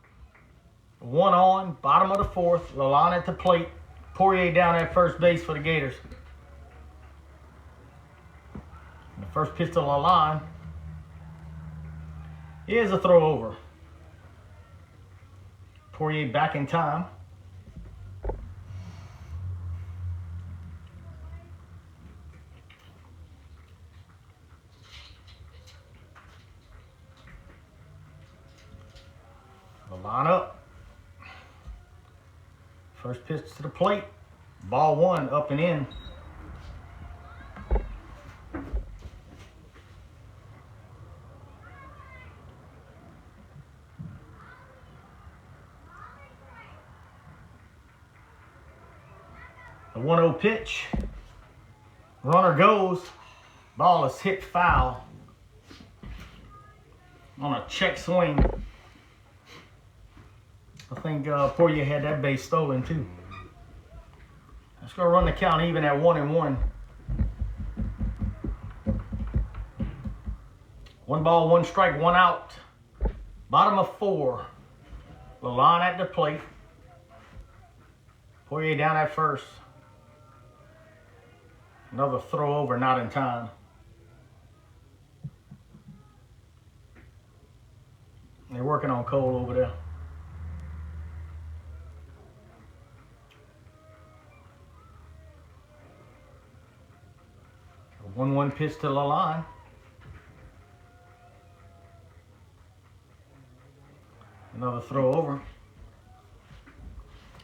1 on, bottom of the 4th, Lalonde at the plate. Poirier down at first base for the Gators. And the first pitch to Lalonde is a throw over. Poirier back in time. Lalonde up. First pitch to the plate. Ball 1 up and in. The 1-0 pitch. Runner goes. Ball is hit foul on a check swing. I think Poirier had that base stolen too. Let's go run the count even at 1-1. 1 ball, 1 strike, 1 out. Bottom of 4. Lalonde at the plate. Poirier down at first. Another throw over, not in time. They're working on Cole over there. 1-1 pitch to Lalonde. Another throw over.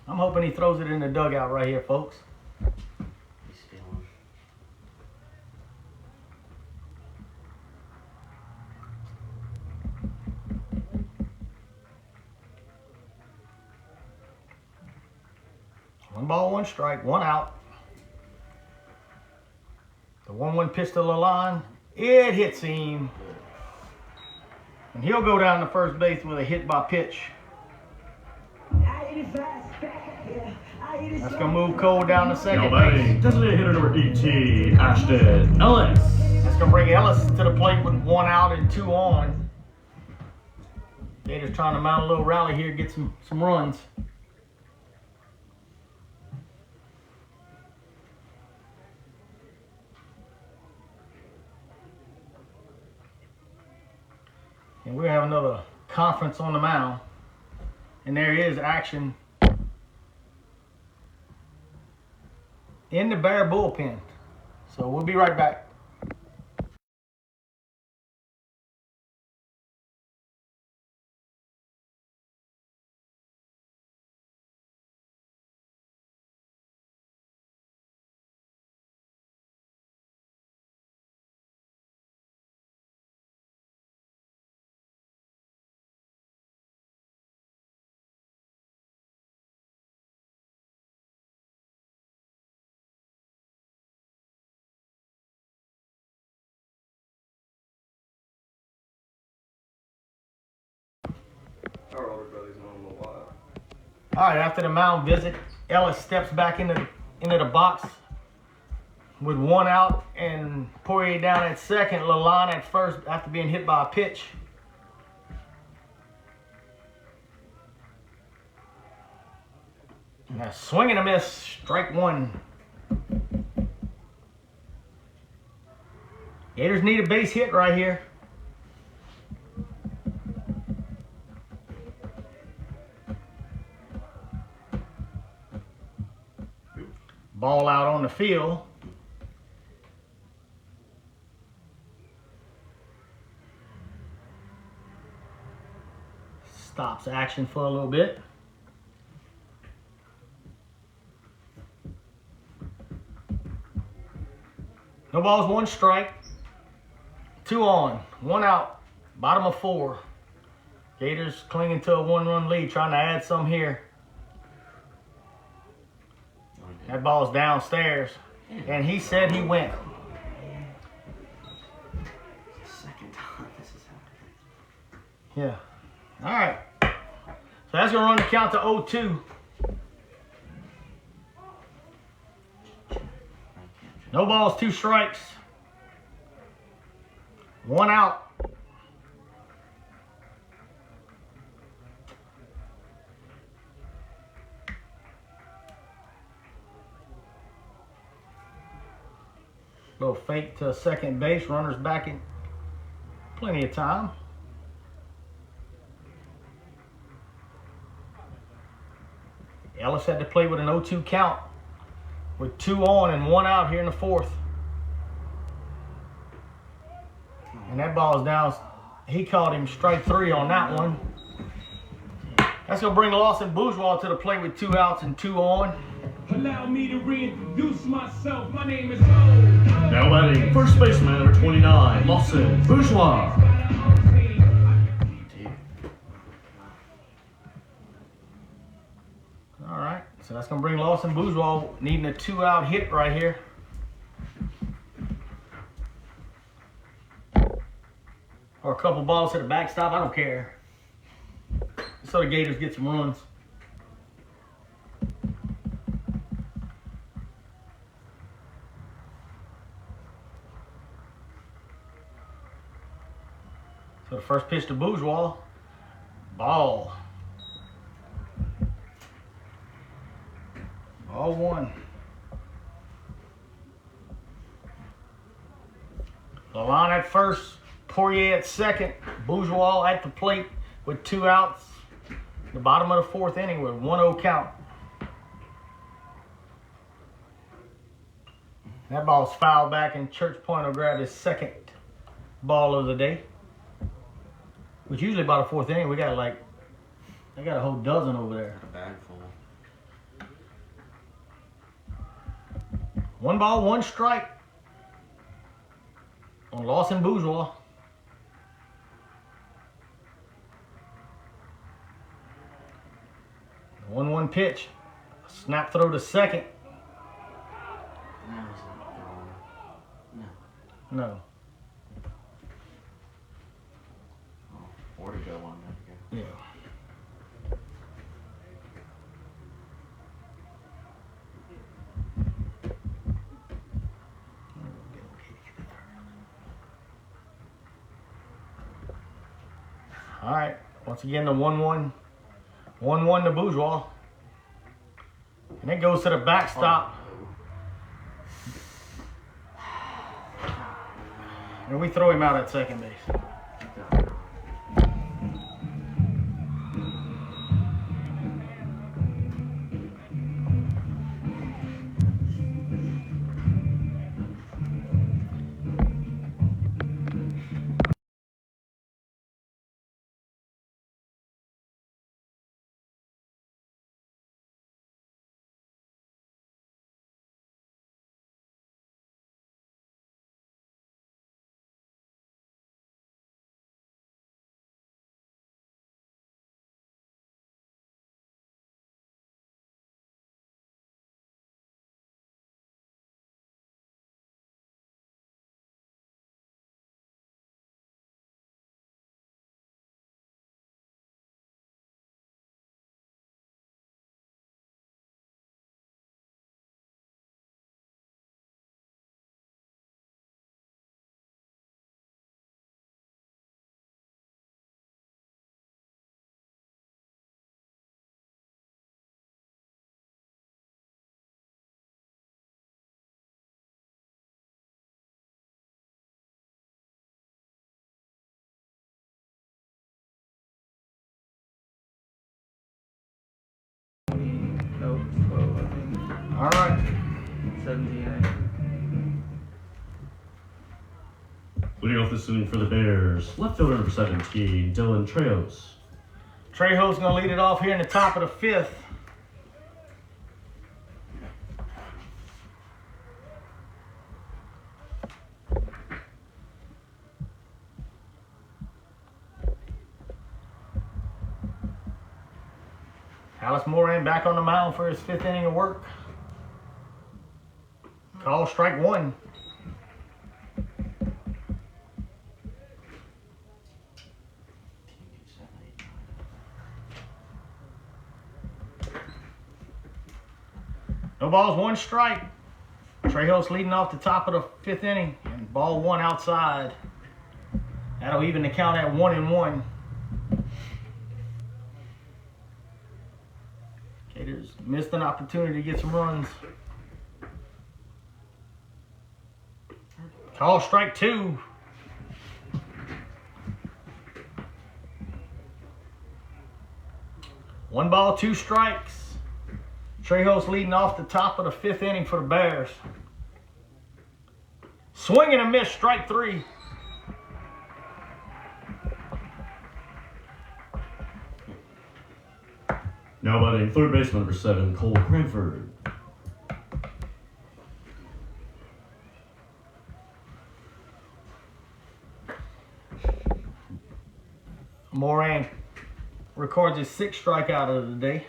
I'm hoping he throws it in the dugout right here, folks. He's feeling. One ball, 1 strike, 1 out. The 1-1 pitch to Lalonde. It hits him. And he'll go down to first base with a hit by pitch. That's going to move Cole down to second Now batting, base. designated hitter number 18, Ashton Ellis. That's going to bring Ellis to the plate with 1 out and 2 on. They're just trying to mount a little rally here, get some runs. And we have another conference on the mound. And there is action in the Bear bullpen. So we'll be right back. Our older brother's known him a while. All right, after the mound visit, Ellis steps back into the box with 1 out and Poirier down at second, Lalonde at first after being hit by a pitch. Now swing and a miss, strike 1. Gators need a base hit right here. Ball out on the field. Stops action for a little bit. No balls, 1 strike. 2 on, 1 out. Bottom of 4. Gators clinging to a 1-run lead, trying to add some here. That ball's downstairs, and he said he went. Second time this has happened. Yeah. All right. So that's going to run the count to 0-2. No balls, 2 strikes. 1 out. Little fake to second base. Runners back in plenty of time. Ellis had to play with an 0-2 count with 2 on and 1 out here in the 4th. And that ball's down. He called him strike 3 on that one. That's going to bring Lawson Bourgeois to the plate with 2 outs and 2 on. Allow me to reintroduce myself. My name is Now batting first baseman number 29, Lawson Bourgeois. All right, so that's going to bring Lawson Bourgeois needing a 2-out hit right here. Or a couple balls to the backstop, I don't care. So the Gators get some runs. So the first pitch to Bourgeois, ball. Ball 1. Lalonde at first, Poirier at second, Bourgeois at the plate with 2 outs. The bottom of the 4th inning with 1-0 count. That ball's fouled back and Church Point will grab his 2nd ball of the day. Which usually by the 4th inning, I got a whole dozen over there. A bag full. 1 ball, 1 strike on Lawson Bourgeois. 1-1 pitch. Snap throw to second. No, it's not throwing. No. No. Oh, 4 to go on that. Yeah. All right. Once again, the 1-1. 1-1 to Bourgeois. And it goes to the backstop. And we throw him out at second base. All right. 17. Leading off this inning for the Bears, left fielder number 17, Dylan Trejos. Trejo's going to lead it off here in the top of the fifth. Alice Moran back on the mound for his fifth inning of work. Call strike one. No balls, one strike. Trejos leading off the top of the fifth inning. And ball one outside. That'll even the count at 1-1. Gators missed an opportunity to get some runs. Call strike two. One ball, two strikes. Trejos leading off the top of the fifth inning for the Bears. Swing and a miss, strike three. Now batting third baseman number 7, Cole Cranford. Moran records his sixth strikeout of the day.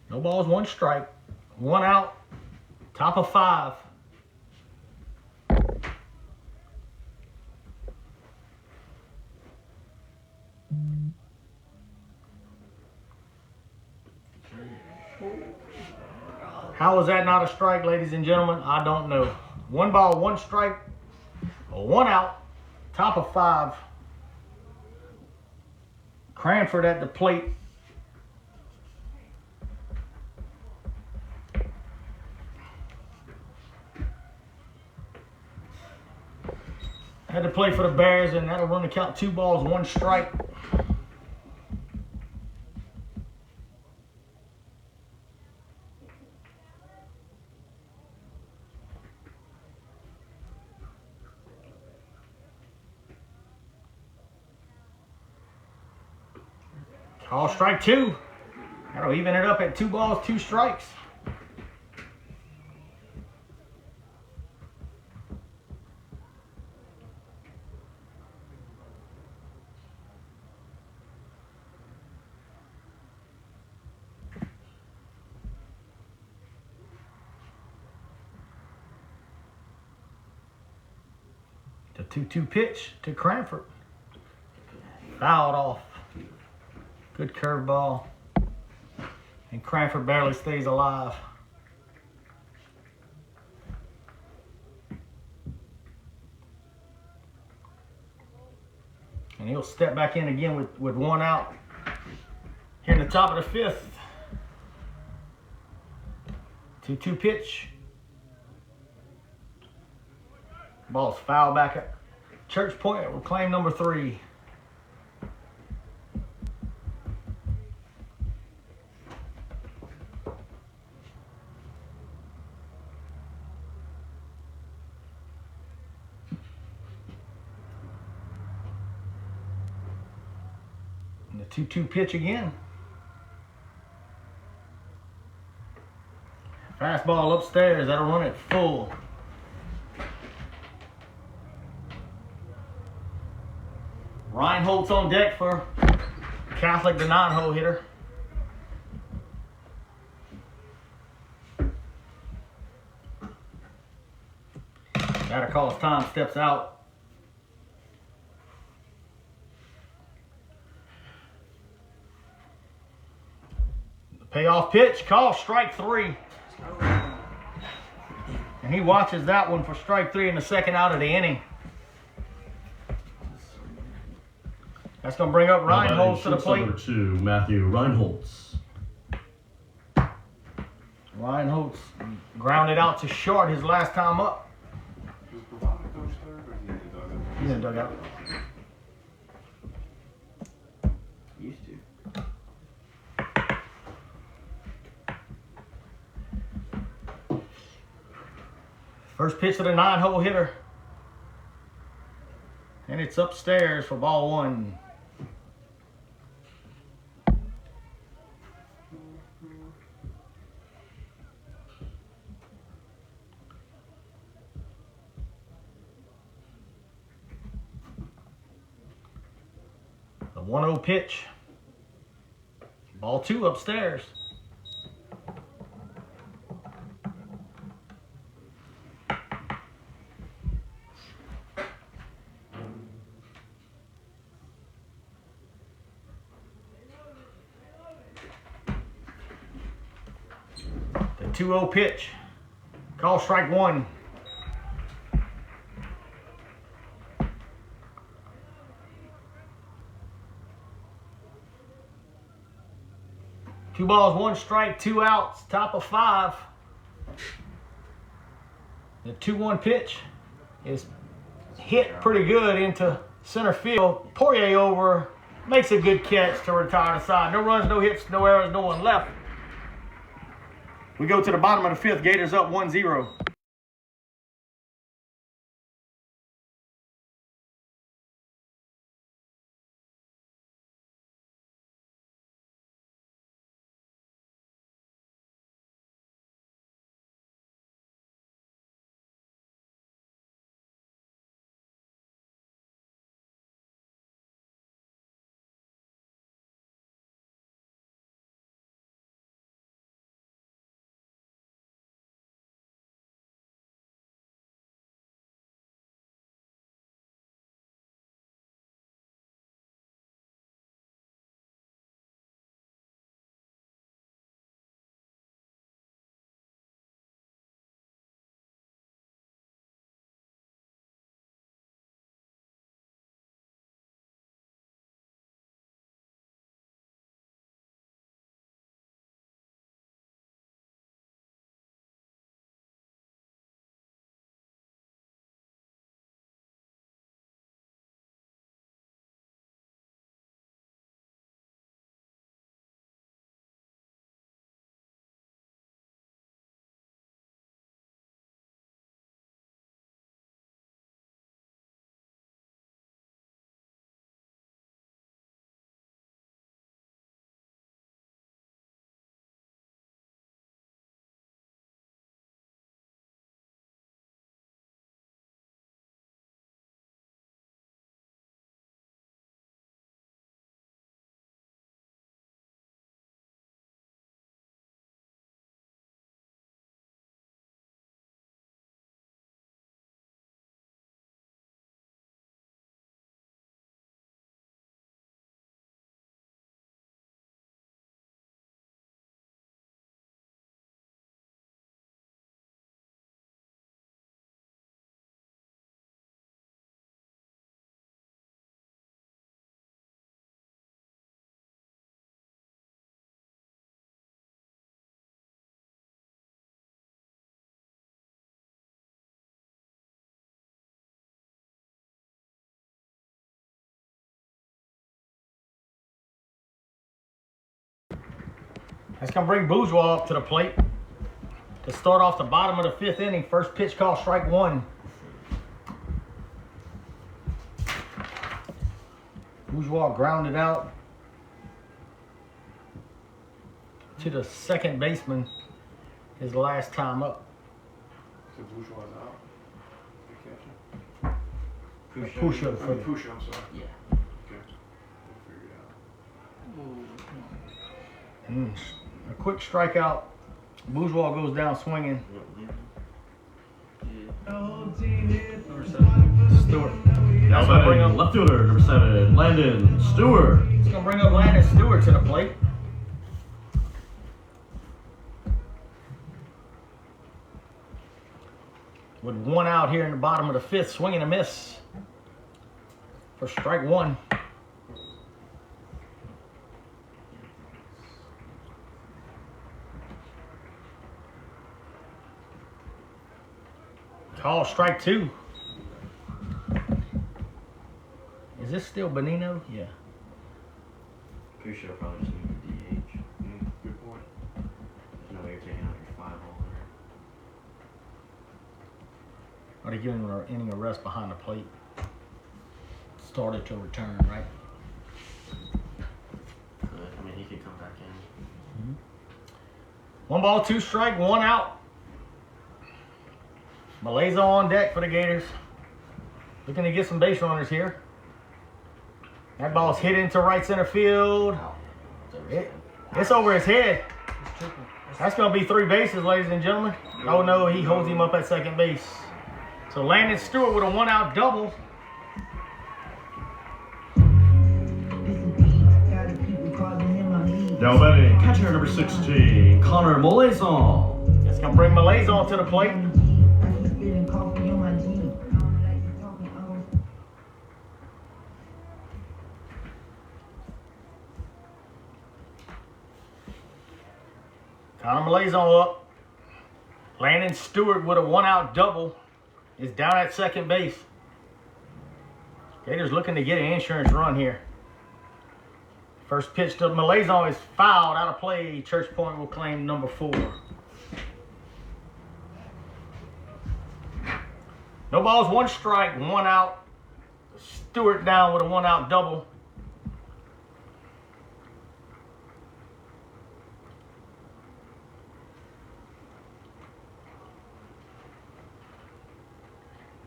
No balls, one strike, one out, top of 5. How was that not a strike, ladies and gentlemen? I don't know. One ball, one strike, one out, top of 5. Cranford at the plate. Had to play for the Bears, and that'll run the count 2 balls, 1 strike. Call strike 2. That'll even it up at 2 balls, 2 strikes. The 2-2 pitch to Cranford. Fouled off. Good curveball. And Cranford barely stays alive. And he'll step back in again with 1 out. Here in the top of the 5th. 2-2 pitch. Ball's fouled back at Church Point. Will claim number 3. And the 2-2 pitch again. Fastball upstairs. That'll run it full. Reinhold's on deck for Catholic, the 9-hole hitter. Gotta call his time, steps out. The payoff pitch, call strike 3. And he watches that one for strike 3 in the second out of the inning. That's going to bring up Now batting Reinholz to the shortstop plate. number 2, Matthew Reinholz. Reinholz grounded out to short his last time up. Was Bravado coach third or he in the dugout? He's in the dugout. Used to. First pitch to the 9-hole hitter. And it's upstairs for ball 1. The 1-0 pitch. Ball 2 upstairs. The 2-0 pitch. Call strike 1. Two balls, 1 strike, 2 outs, top of 5. The 2-1 pitch is hit pretty good into center field. Poirier over, makes a good catch to retire the side. No runs, no hits, no errors, no one left. We go to the bottom of the 5th. Gators up 1-0. That's going to bring Bourgeois up to the plate to start off the bottom of the 5th inning. First pitch call, strike 1. Bourgeois grounded out to the second baseman his last time up. So Bourgeois out. Good catch. Pusha. I'm sorry. Yeah. Okay. We'll figure it out. A quick strikeout. Bourgeois goes down swinging. Stewart. Now batting left fielder number 7, Landon Stewart. It's going to bring up Landon Stewart to the plate. With 1 out here in the bottom of the 5th, swing and a miss for strike 1. Call strike 2. Is this still Benino? Yeah. Pretty sure I probably just need the DH. Good point. There's no way you're taking out your 5-hole there. Are they giving him an inning of rest behind the plate? Started to return, right? I mean, he could come back in. 1 ball, 2 strike, 1 out. Maleza on deck for the Gators. Looking to get some base runners here. That ball's hit into right center field. It's over his head. That's going to be 3 bases, ladies and gentlemen. Oh no, he holds him up at second base. So Landon Stewart with a 1-out double. Now batting, catcher number 16, Connor Molezon. That's going to bring Maleza to the plate. Connor Maleza up. Landon Stewart with a 1-out double is down at second base. Gators looking to get an insurance run here. First pitch to Maleza is fouled out of play. Church Point will claim number 4. No balls, 1 strike, 1 out. Stewart down with a 1-out double.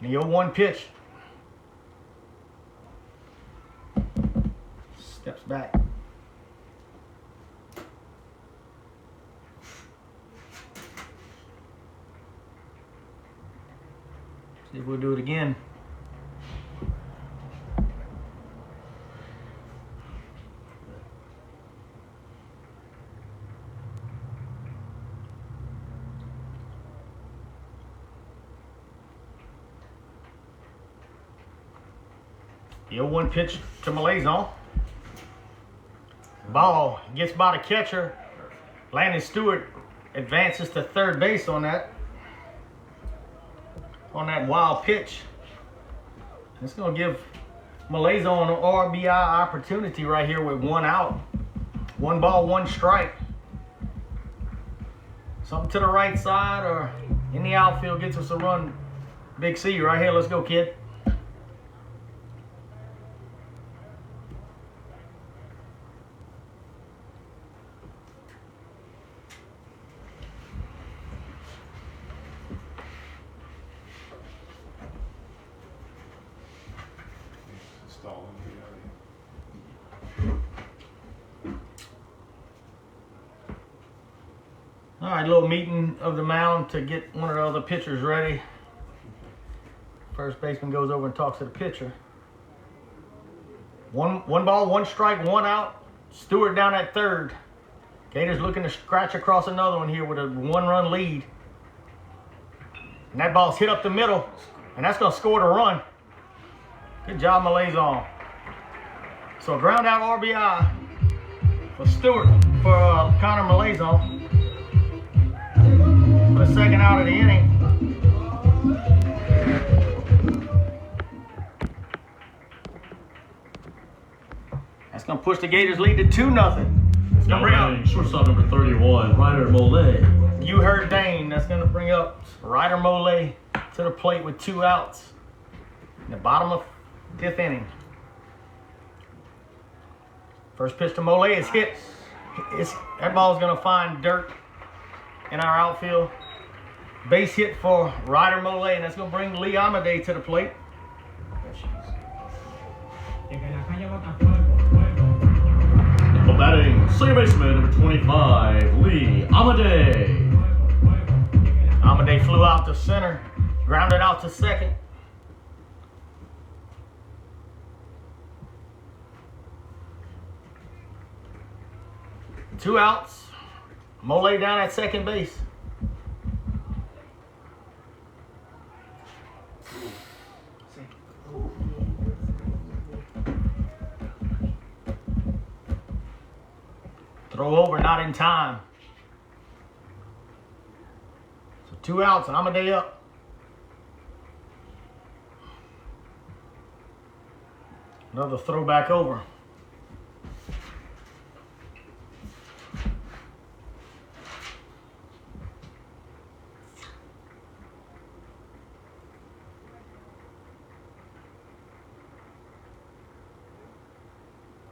The 0-1 pitch. Steps back. See if we'll do it again. The 0-1 pitch to Maleza. Ball gets by the catcher. Landon Stewart advances to third base on that wild pitch. It's going to give Maleza an RBI opportunity right here with 1 out. 1 ball, 1 strike. Something to the right side or in the outfield gets us a run. Big C right here. Let's go, kid. All right, little meeting of the mound to get one of the other pitchers ready. First baseman goes over and talks to the pitcher. One ball, 1 strike, 1 out. Stewart down at third. Gators looking to scratch across another one here with a 1-run lead. And that ball's hit up the middle, and that's going to score the run. Good job, Maleza. So a ground out RBI for Stewart, for Connor Maleza. For the second out of the inning. That's going to push the Gators lead to 2-0. Now batting, shortstop number 31, Ryder Mole. You heard Dane. That's going to bring up Ryder Mole to the plate with 2 outs in the bottom of 5th inning. First pitch to Mole is hit. That ball's going to find dirt in our outfield. Base hit for Ryder Mole, and that's going to bring Lee Amade to the plate. Batting, second baseman number 25, Lee Amade. Amade flew out to center, grounded out to second. Two outs. Mole down at second base. Throw over, not in time. So 2 outs and Amade up. Another throwback over.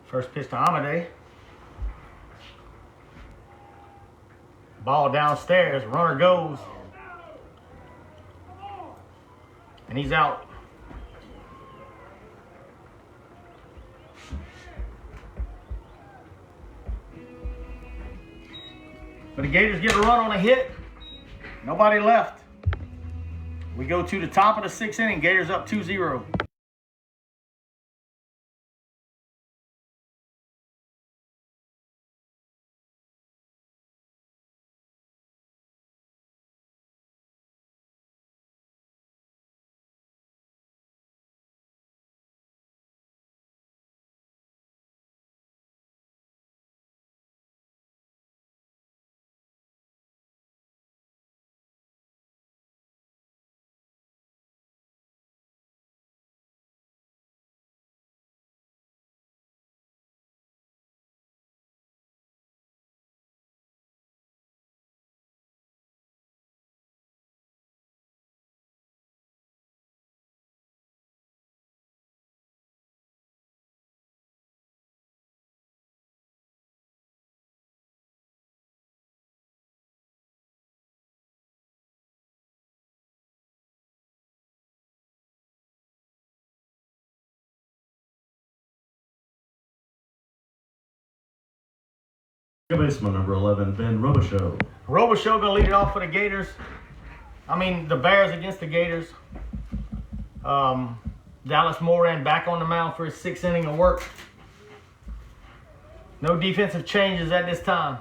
First pitch to Amade. Ball downstairs, runner goes. And he's out. But the Gators get a run on a hit. Nobody left. We go to the top of the 6th inning. Gators up 2-0. Second baseman number 11, Ben Robichaux. Robichaux gonna lead it off for the Gators. The Bears against the Gators. Dallas Moran back on the mound for his 6th inning of work. No defensive changes at this time.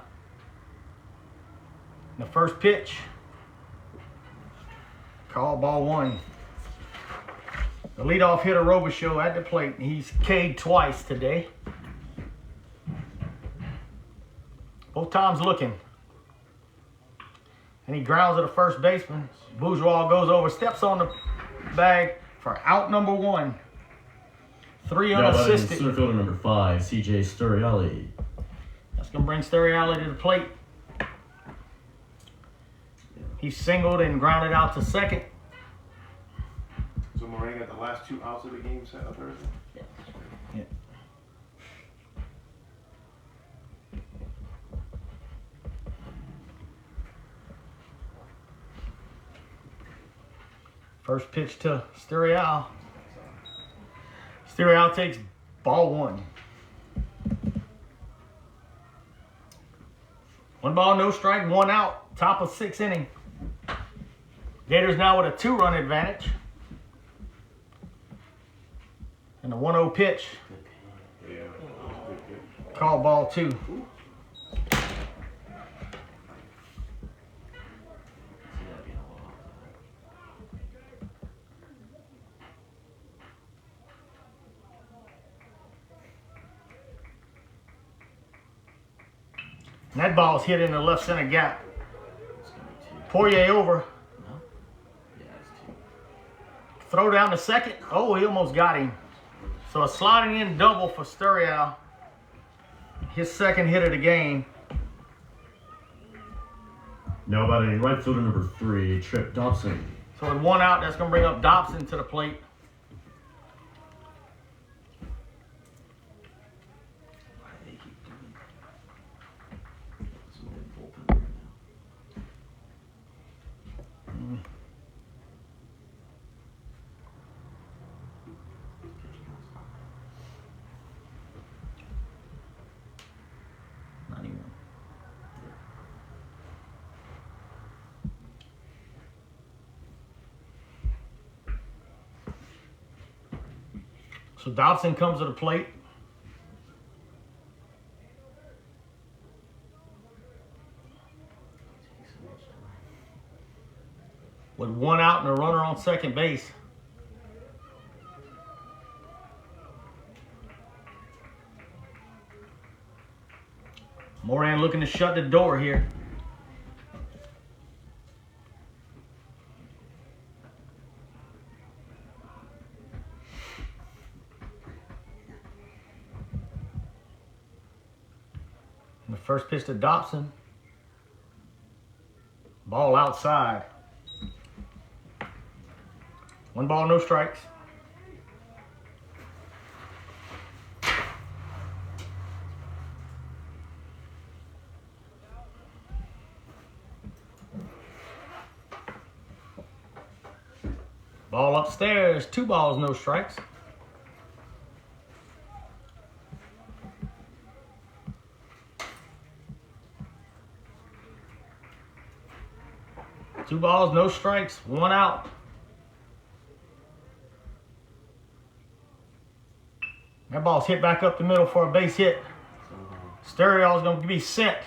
The first pitch. Call ball 1. The leadoff hitter Robichaux at the plate. He's K'd twice today. Both times looking. And he grounds to the first baseman. Bourgeois goes over, steps on the bag for out number 1. 3 unassisted. Center fielder number 5, CJ Sturriali. That's going to bring Sturriali to the plate. He singled and grounded out to second. So Moran got the last 2 outs of the game set up Thursday? Yeah. First pitch to Sturrial. Sturrial takes ball 1. 1 ball, no strike, 1 out. Top of 6th inning. Gators now with a 2-run advantage. And a 1-0 pitch. Yeah. Call ball 2. And that ball's hit in the left center gap. Poirier over. Throw down to second. Oh, he almost got him. So a sliding in double for Sturrial. His 2nd hit of the game. Now batting right fielder number 3, Trip Dobson. So with 1 out, that's going to bring up Dobson to the plate. So Dobson comes to the plate. With 1 out and a runner on second base. Moran looking to shut the door here. The first pitch to Dobson. Ball outside. 1 ball, no strikes. Ball upstairs, 2 balls, no strikes. Two balls, no strikes, 1 out. That ball's hit back up the middle for a base hit. Stereo's going to be sent.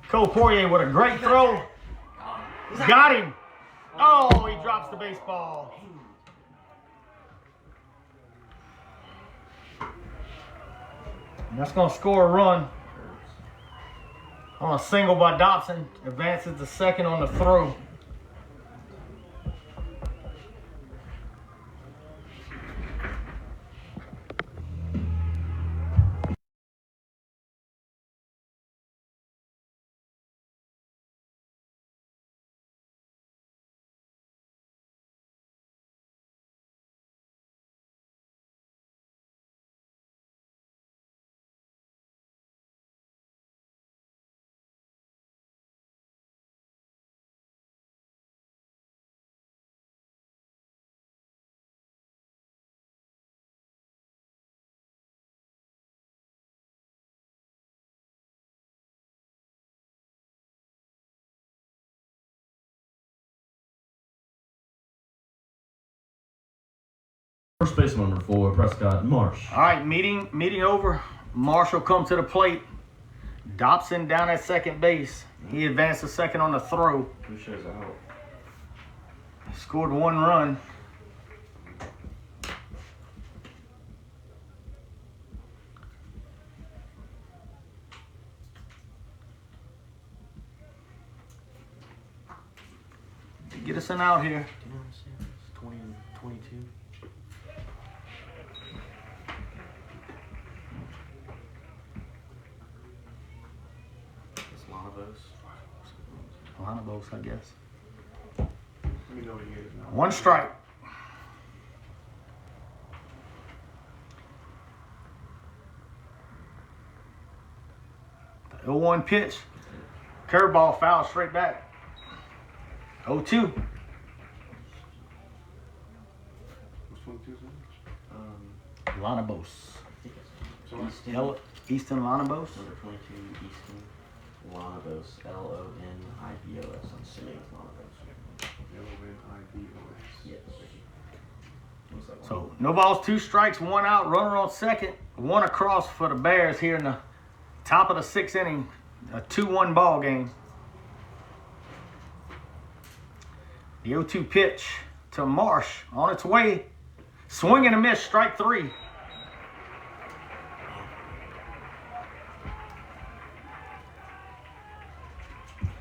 Cole Poirier with a great throw. Got him. Oh, he drops the baseball. And that's going to score a run on a single by Dobson. Advances to second on the throw. First baseman number 4, Prescott Marsh. All right, meeting over. Marsh will come to the plate. Dobson down at second base. He advanced to second on the throw. Who shows out? Scored 1 run. Get us an out here. Do you know what I'm saying? It's 20 and 22. It's Lanabos. Lanabos, I guess. Let me know when you get it now. 1 strike. The 0-1 pitch. Curveball foul straight back. 0-2. What's 22 cents? Lanabos. So Easton Lanabos. Number 22, Easton Lanabos. Lonibos. I'm assuming it's Lanabos. L-O-N-I-B-O-S. Yes. So no balls, 2 strikes, 1 out. Runner on second. 1 across for the Bears here in the top of the 6th inning. A 2-1 ball game. The 0-2 pitch to Marsh on its way. Swing and a miss, strike 3.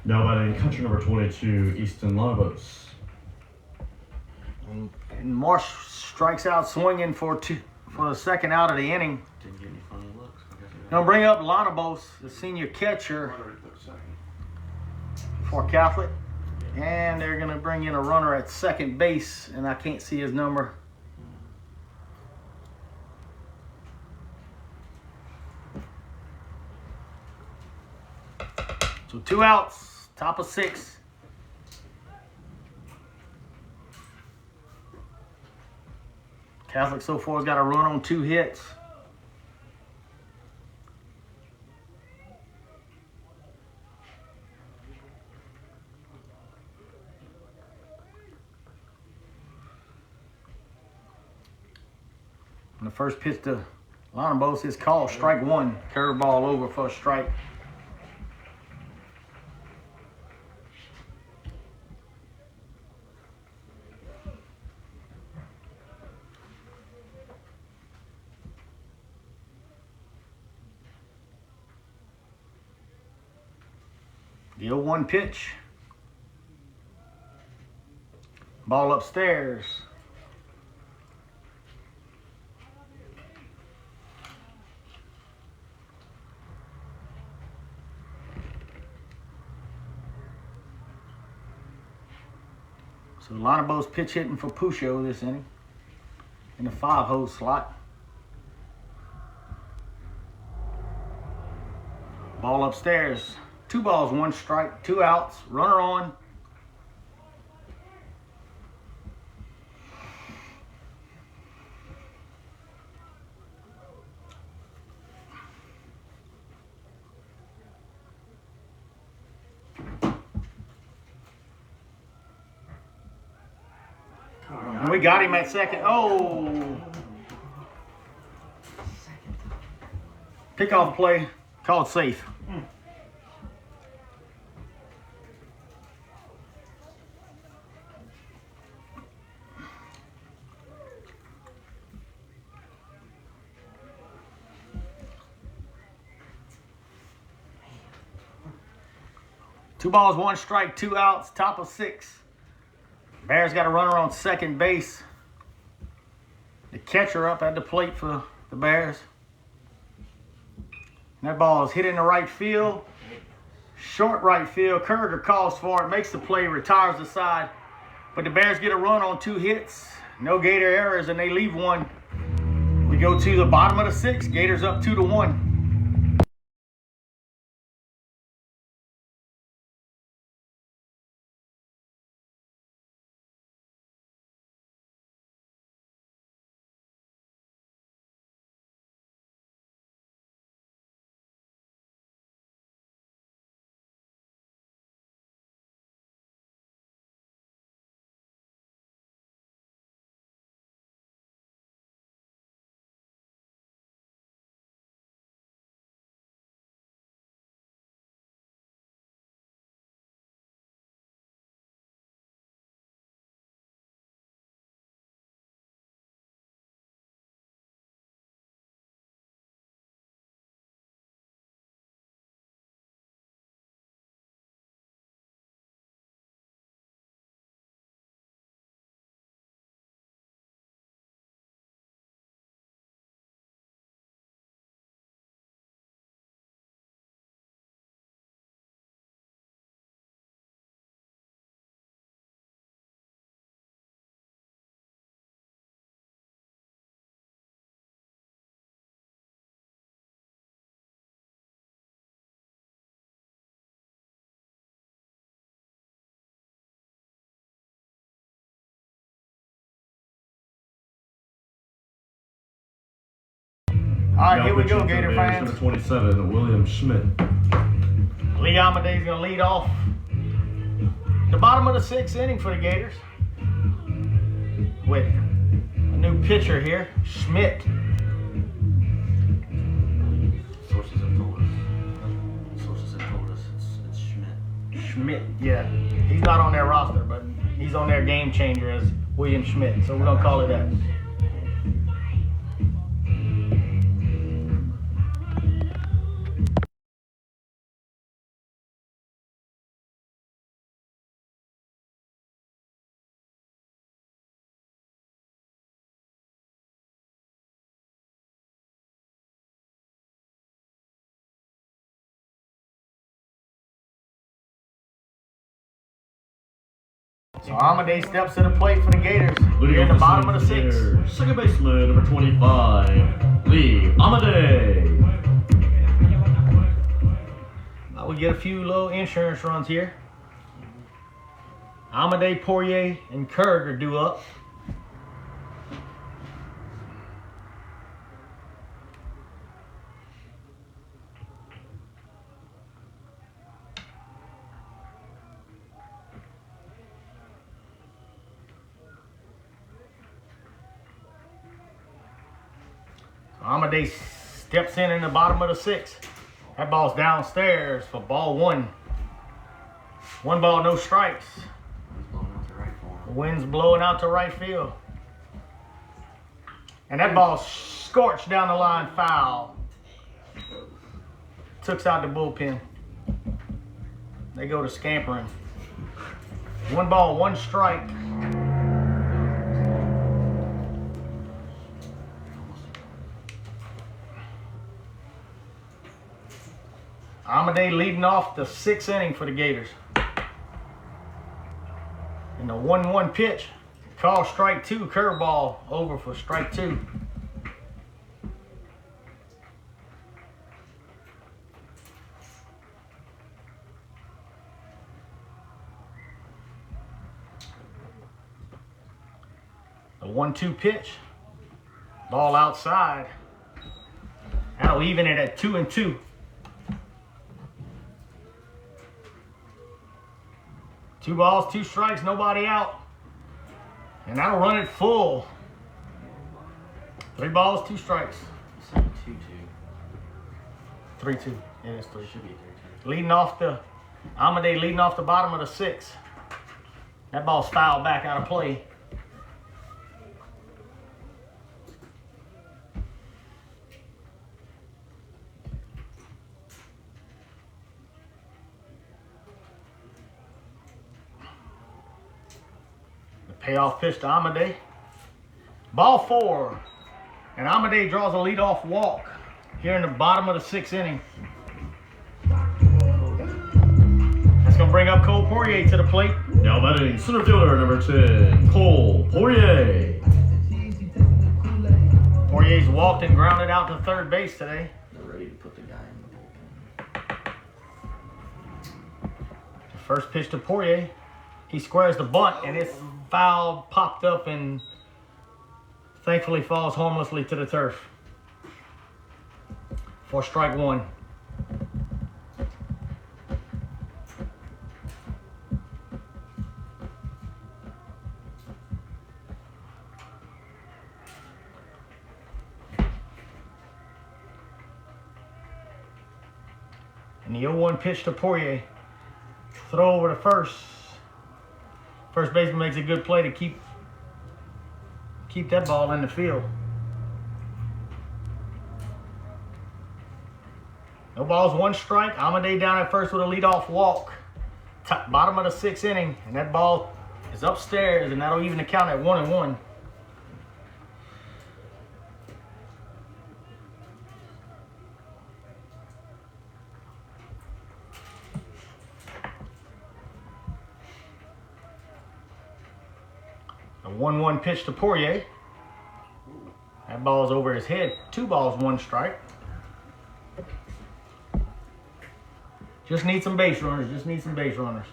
Now batting catcher number 22, Easton Lanabos. And Marsh strikes out swinging for the second out of the inning. Didn't get any funny looks. I guess Gonna bring up Lanabos, the senior catcher for Catholic. And they're gonna bring in a runner at second base, and I can't see his number. So 2 outs, top of 6. Catholic so far has got a run on 2 hits. And the first pitch to Lanabos is called strike 1. Curveball over for a strike. The 0-1 pitch. Ball upstairs. So Lonabo's pitch hitting for Pusho this inning in the 5-hole slot. Ball upstairs. 2 balls, 1 strike, 2 outs. Runner on. And we got him at second. Oh! Pickoff play called safe. Two balls, 1 strike, 2 outs, top of 6. Bears got a runner on second base. The catcher up at the plate for the Bears. And that ball is hit in the right field. Short right field. Kurger calls for it, makes the play, retires the side. But the Bears get a run on 2 hits. No Gator errors, and they leave one. We go to the bottom of the 6th. Gators up 2-1. All right, here we go, Gator fans. Number 27, William Schmidt. Lee Amaday's going to lead off the bottom of the 6th inning for the Gators with a new pitcher here, Schmidt. Sources have told us it's Schmidt. Schmidt, yeah. He's not on their roster, but he's on their game changer as William Schmidt, so we're going to call it that. So Amaday steps to the plate for the Gators. We're in the bottom of the 6th. Second baseman, number 25, Lee Amaday. We get a few little insurance runs here. Amaday, Poirier, and Kurger due up. Amaday steps in the bottom of the 6th. That ball's downstairs for ball 1. 1 ball, no strikes. The wind's blowing out to right field. And that ball scorched down the line, foul. Took out the bullpen. They go to scampering. 1 ball, 1 strike. Amaday leading off the 6th inning for the Gators. In the 1-1 pitch. Call strike 2. Curveball over for strike 2. The 1-2 pitch. Ball outside. That'll even it at 2-2. Two balls, 2 strikes, nobody out. And that'll run it full. 3 balls, 2 strikes. You said 2-2. 3-2. Yeah, it's 3. Should be 3-2. Leading off the Amade leading off the bottom of the 6th. That ball's fouled back out of play. Payoff pitch to Amade. Ball 4. And Amade draws a leadoff walk here in the bottom of the 6th inning. That's going to bring up Cole Poirier to the plate. Now batting center fielder number 10, Cole Poirier. Poirier's walked and grounded out to third base today. They're ready to put the guy in the bullpen. First pitch to Poirier. He squares the bunt, and it's foul, popped up, and thankfully falls harmlessly to the turf for strike 1. And the 0-1 pitch to Poirier. Throw over to first. First baseman makes a good play to keep that ball in the field. No balls, 1 strike. Amade down at first with a leadoff walk. Bottom of the 6th inning, and that ball is upstairs, and that'll even the count at 1-1. A 1-1 pitch to Poirier. That ball's over his head. 2 balls, 1 strike. Just need some base runners. Just need some base runners.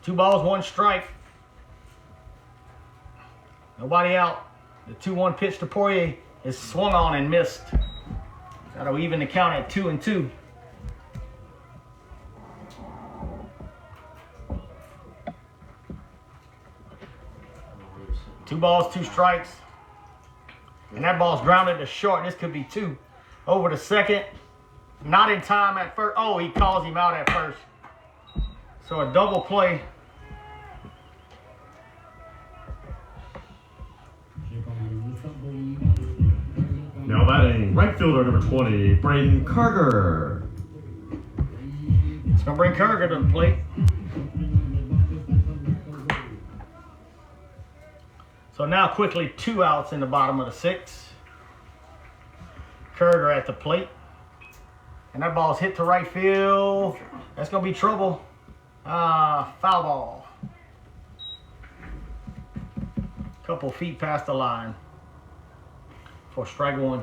2 balls, 1 strike. Nobody out. The 2-1 pitch to Poirier is swung on and missed. That'll even the count at 2-2. 2 balls, 2 strikes. And that ball's grounded to short. This could be 2. Over to second. Not in time at first. Oh, he calls him out at first. So a double play. Now batting right fielder number 20, Braden Carter. It's going to bring Kerger to the plate. So now quickly 2 outs in the bottom of the 6th. Kerger at the plate. And that ball's hit to right field. That's going to be trouble. Foul ball. Couple feet past the line for strike 1.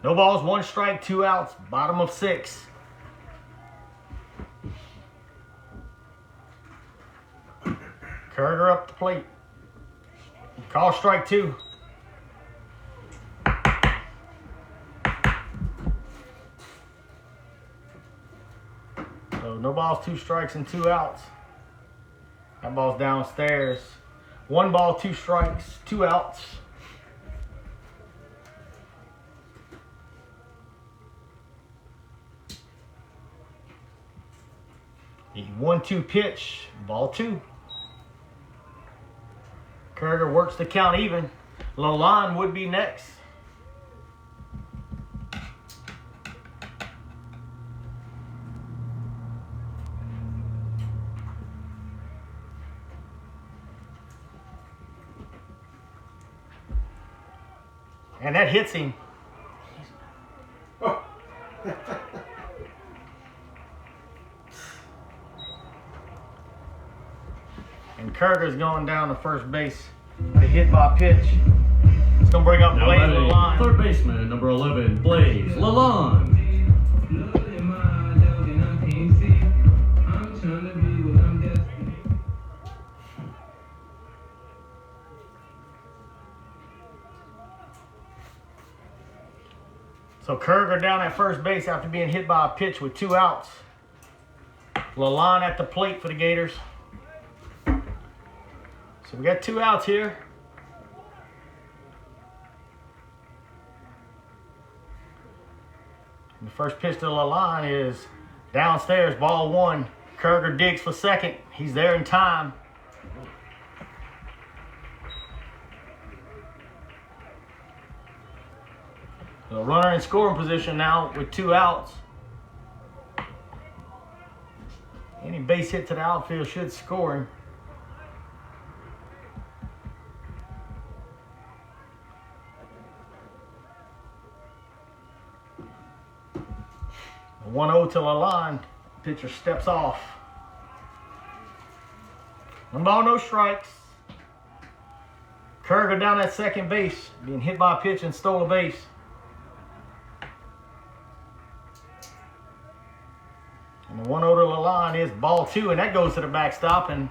No balls, 1 strike, 2 outs, bottom of 6. Kerger up the plate. Call strike 2. So no balls, 2 strikes, and 2 outs. That ball's downstairs. 1 ball, 2 strikes, 2 outs. The 1-2 pitch, ball 2. Kerger works the count even. Lalonde would be next. And that hits him. And Kerger's going down to first base. A hit by pitch. It's going to bring up Now Blaze batting Lalonde. third baseman, number 11, Blaze Lalonde. So Kerger down at first base after being hit by a pitch with 2 outs. Lalonde at the plate for the Gators. So we got 2 outs here. And the first pitch to Lalonde is downstairs, ball 1. Kerger digs for second. He's there in time. The runner in scoring position now with 2 outs. Any base hit to the outfield should score him. The 1-0 to Lalonde. Pitcher steps off. 1 ball, no strikes. Kerger down at second base, being hit by a pitch and stole a base. And the 1-0 to Lalonde is ball 2, and that goes to the backstop, and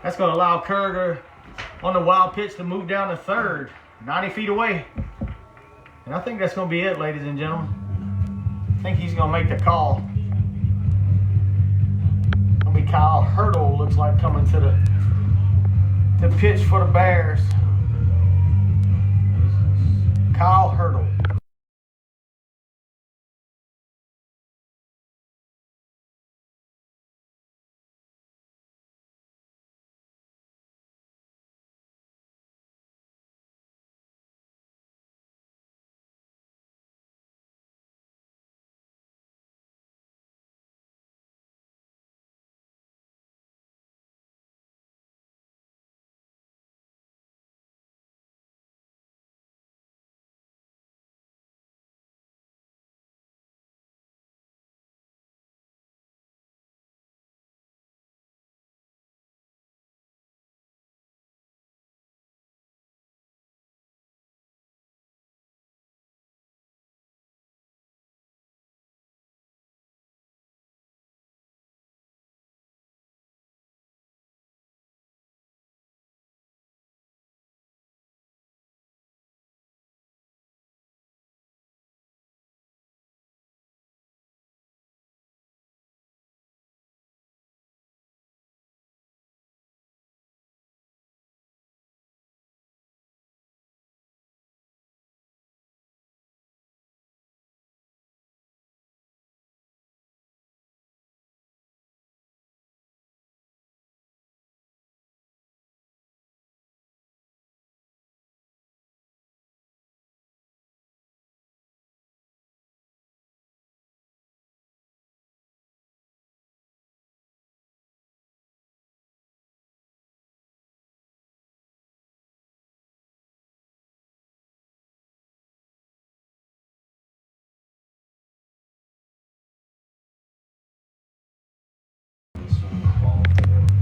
that's going to allow Kerger on the wild pitch to move down to third, 90 feet away. And I think that's going to be it, ladies and gentlemen. I think he's going to make the call. It'll be Kyle Hurdle, looks like, coming to the pitch for the Bears. Kyle Hurdle.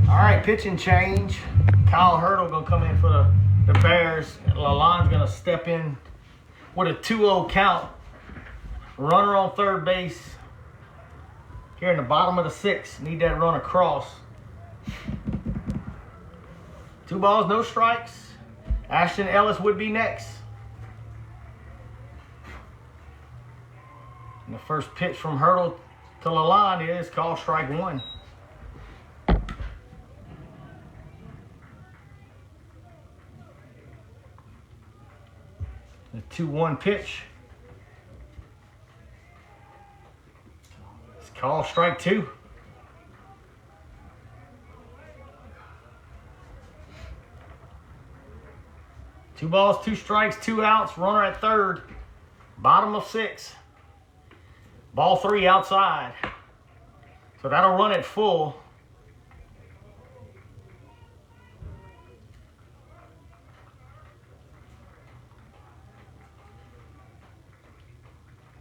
All right, pitching change. Kyle Hurdle gonna come in for the Bears. Lalonde's gonna step in with a 2-0 count. Runner on third base. Here in the bottom of the 6th. Need that run across. 2 balls, no strikes. Ashton Ellis would be next. And the first pitch from Hurdle to Lalonde is called strike 1. The 2-1 pitch. It's called strike 2. Two balls, 2 strikes, 2 outs. Runner at third. Bottom of 6. Ball 3 outside. So that'll run it full.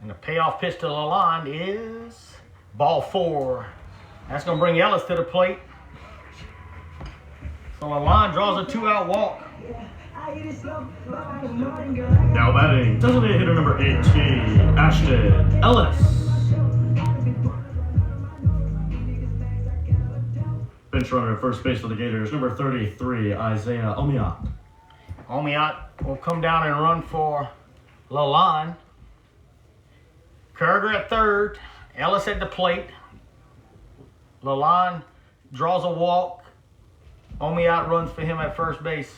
And the payoff pitch to Lalonde is ball 4. That's going to bring Ellis to the plate. So Lalonde draws a 2-out walk. Now batting, designated hitter number 18, Ashton Ellis. Bench runner at first base for the Gators, number 33, Isaiah Omiat. Omiat will come down and run for Lalonde. Kerger at third. Ellis at the plate. Lalonde draws a walk. Omiat runs for him at first base.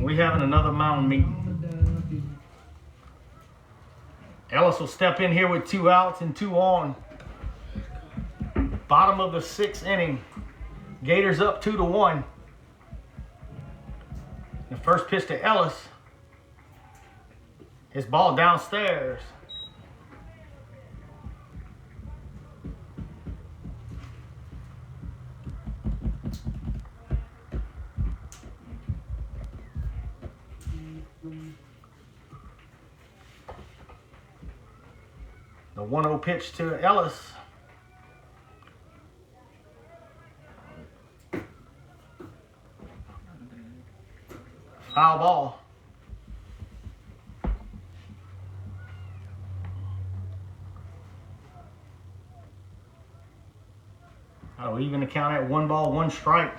We having another mound meeting. Ellis will step in here with 2 outs and 2 on. Bottom of the 6th inning. Gators up 2-1. The first pitch to Ellis. His ball downstairs. The 1-0 pitch to Ellis. Foul ball. Oh, even to count at 1 ball, 1 strike.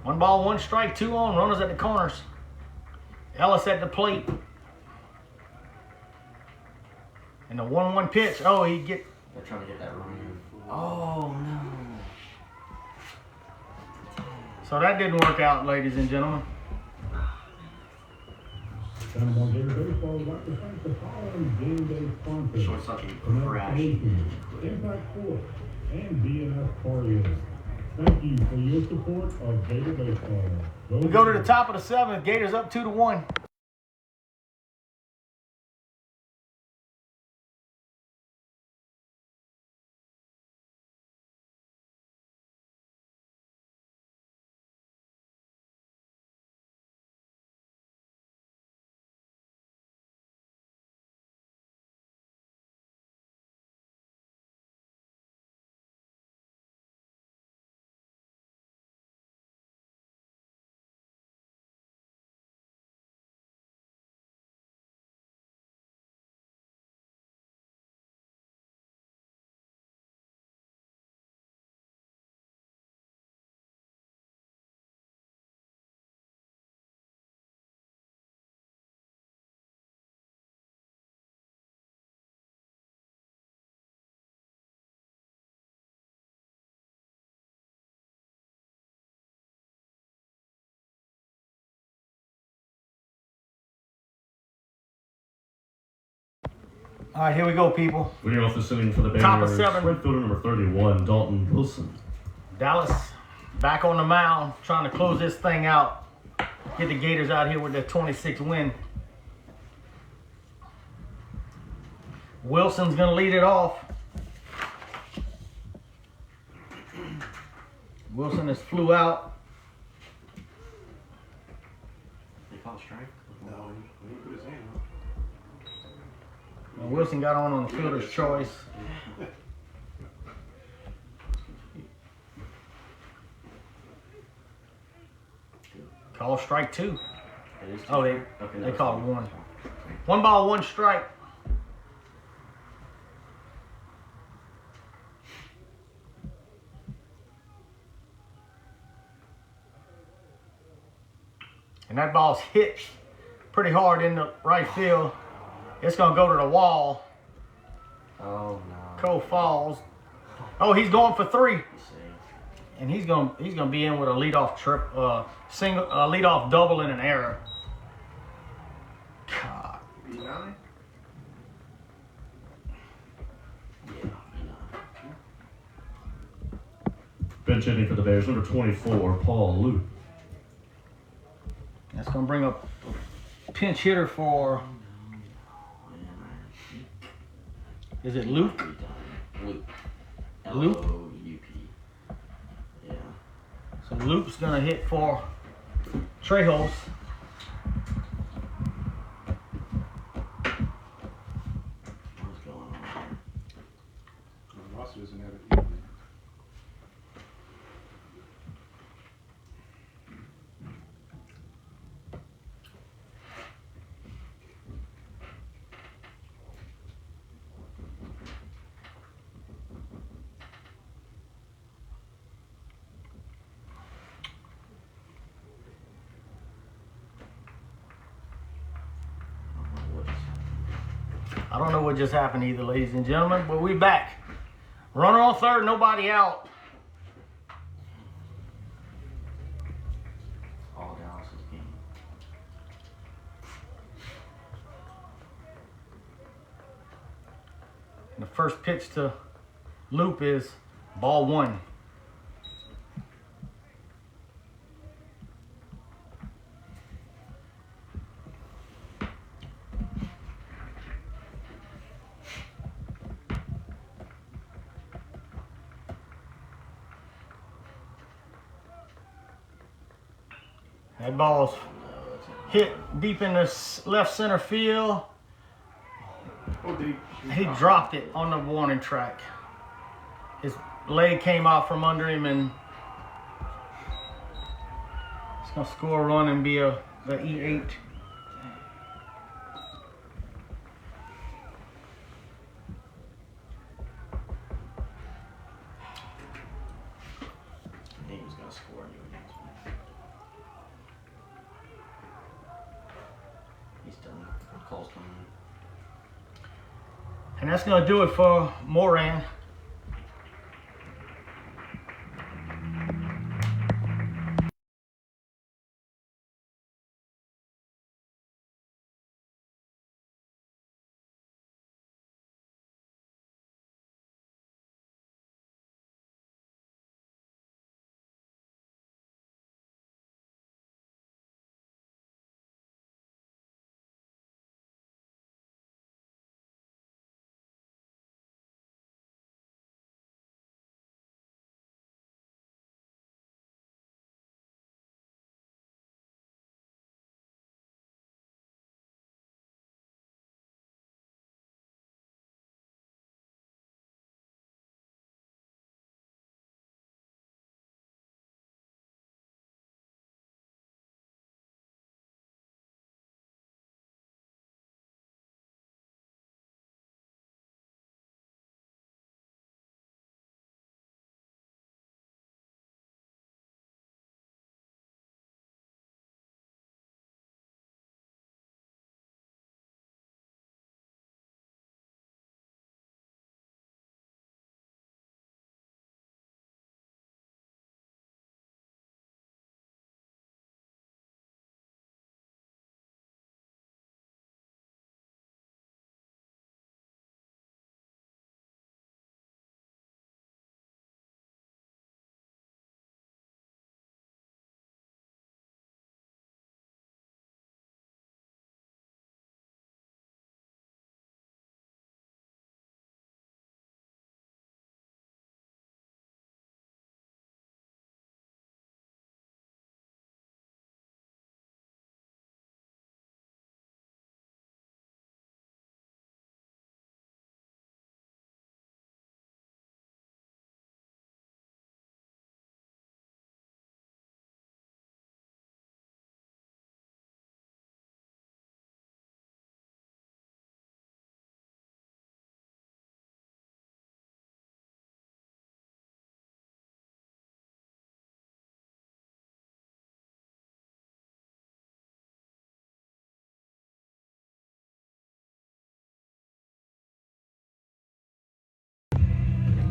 One ball, 1 strike, 2 on, runners at the corners. Ellis at the plate. And the 1-1 pitch. Oh, he get. They're trying to get that run in. Oh no. So that didn't work out, ladies and gentlemen. Shortstop crashed. Impact Sports and BNS Party. Thank you for your support of Gator Baseball. We go to the top of the 7th. Gators up 2-1. All right, here we go, people. Leading off this inning for the Bears, Top of 7. right fielder number 31, Dalton Wilson. Dallas back on the mound, trying to close this thing out. Get the Gators out here with their 26th win. Wilson's going to lead it off. Wilson has flew out. They call a strike? No, he put his hand up. And Wilson got on the fielder's choice. Call strike 2. It is Oh, okay, they called 1. 1 ball, 1 strike. And that ball's hit pretty hard in the right field. It's going to go to the wall. Oh no. Cole falls. Oh, he's going for 3. Let's see. And he's gonna be in with a leadoff leadoff double and an error. God. You down Yeah, Bench hitting for the Bears, number 24, Paul Luke. That's gonna bring up pinch hitter for, is it Luke? Loop. Loop? L-O-U-P. Yeah. So Luke's gonna hit for Trejos. What's going on here? Rossi doesn't have it either. I don't know what just happened either, ladies and gentlemen, but we back. Runner on third, nobody out. All Dallas's game. And the first pitch to Loop is ball one. That ball's hit deep in the left center field. Oh, did He dropped it on the warning track. His leg came out from under him, and it's gonna score a run and be the E8. I think he was going to score a new against me. He's done. Call's coming in. And that's gonna do it for Moran.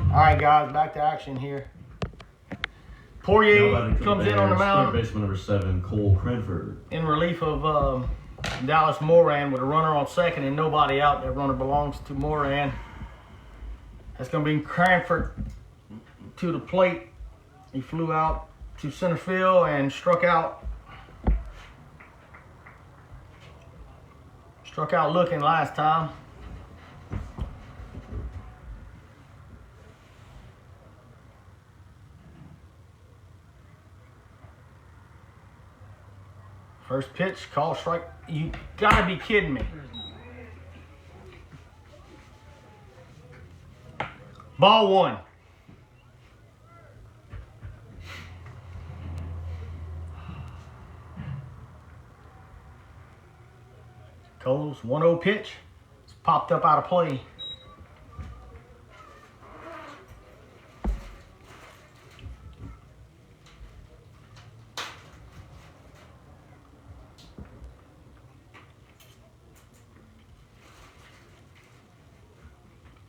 All right, guys, back to action here. Poirier Nobody for comes in Bears. on the mound Third baseman number 7, Cole Cranford. in relief of Dallas Moran with a runner on second and nobody out. That runner belongs to Moran. That's going to bring Cranford to the plate. He flew out to center field and struck out. Struck out looking last time. First pitch, call strike. You gotta be kidding me. Ball one. Cole's 1-0 pitch. It's popped up out of play.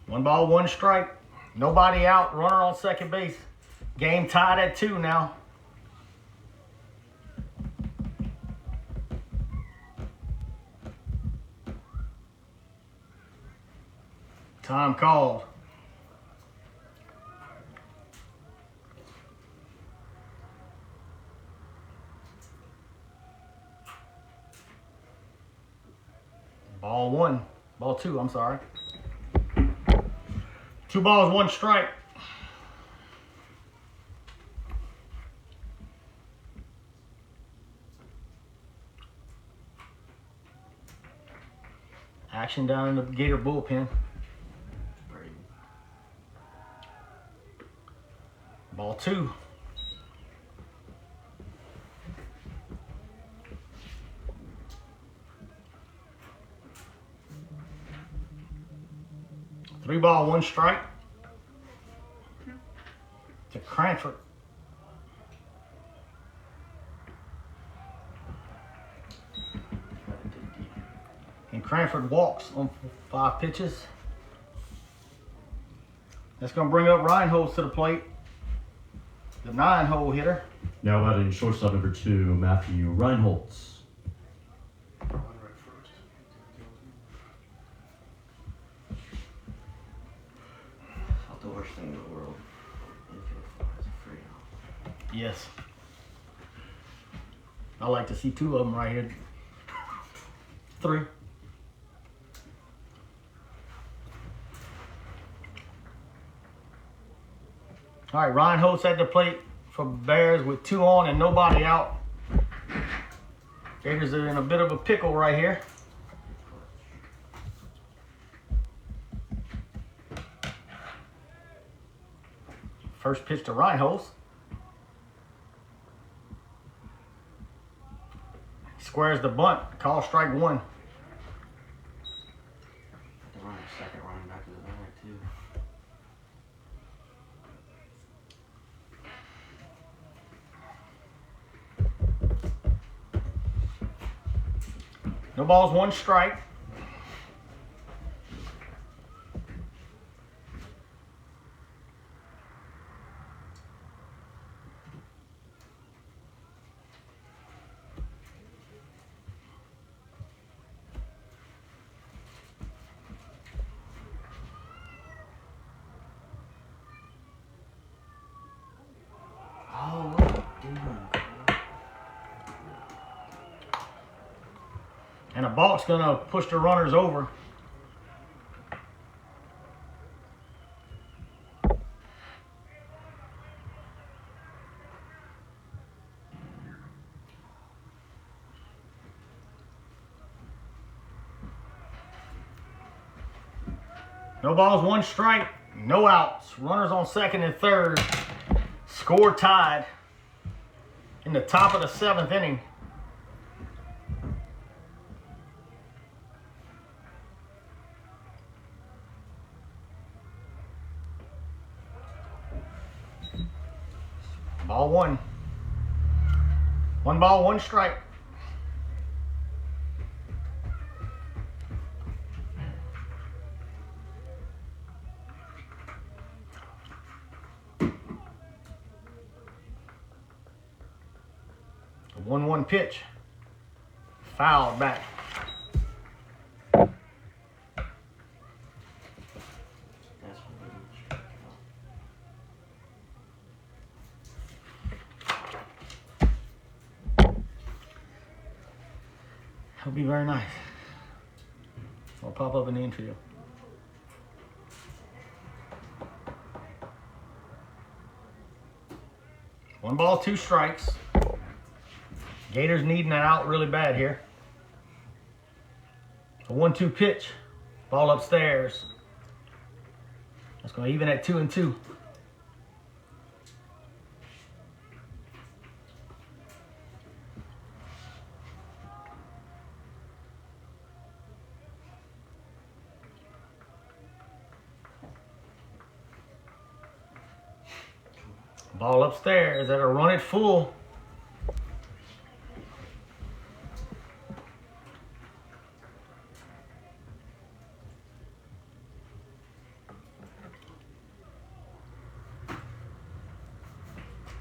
One ball, one strike. Nobody out. Runner on second base. Game tied at 2 now. Time called. Ball one. Ball two, I'm sorry. 2 balls, 1 strike. Action down in the Gator bullpen. Ball 2. Three ball, 1 strike. To Cranford. And Cranford walks on 5 pitches. That's going to bring up Reinholz to the plate. The 9-hole hitter. Now batting shortstop number 2, Matthew Reinholz. Not the worst thing in the world. Infield fly is a free out. Yes. I like to see 2 of them right here. 3. All right, Reinholz at the plate for Bears with 2 on and nobody out. Gators are in a bit of a pickle right here. First pitch to Reinholz. He squares the bunt. Call strike 1. The runner second running back to the bag too. No balls, 1 strike. Oh, what are you doing? And a balk's gonna push the runners over. No balls, 1 strike, no outs. Runners on second and third. Score tied in the top of the 7th inning. Ball 1. 1 ball, 1 strike. A 1-1 pitch. Fouled back. That's what we need. That'll be very nice. or pop up in the infield. One ball, two strikes. Gators needing that out really bad here. A 1-2 pitch. Ball upstairs. That's going to even at 2-2. Ball upstairs. That'll run it full.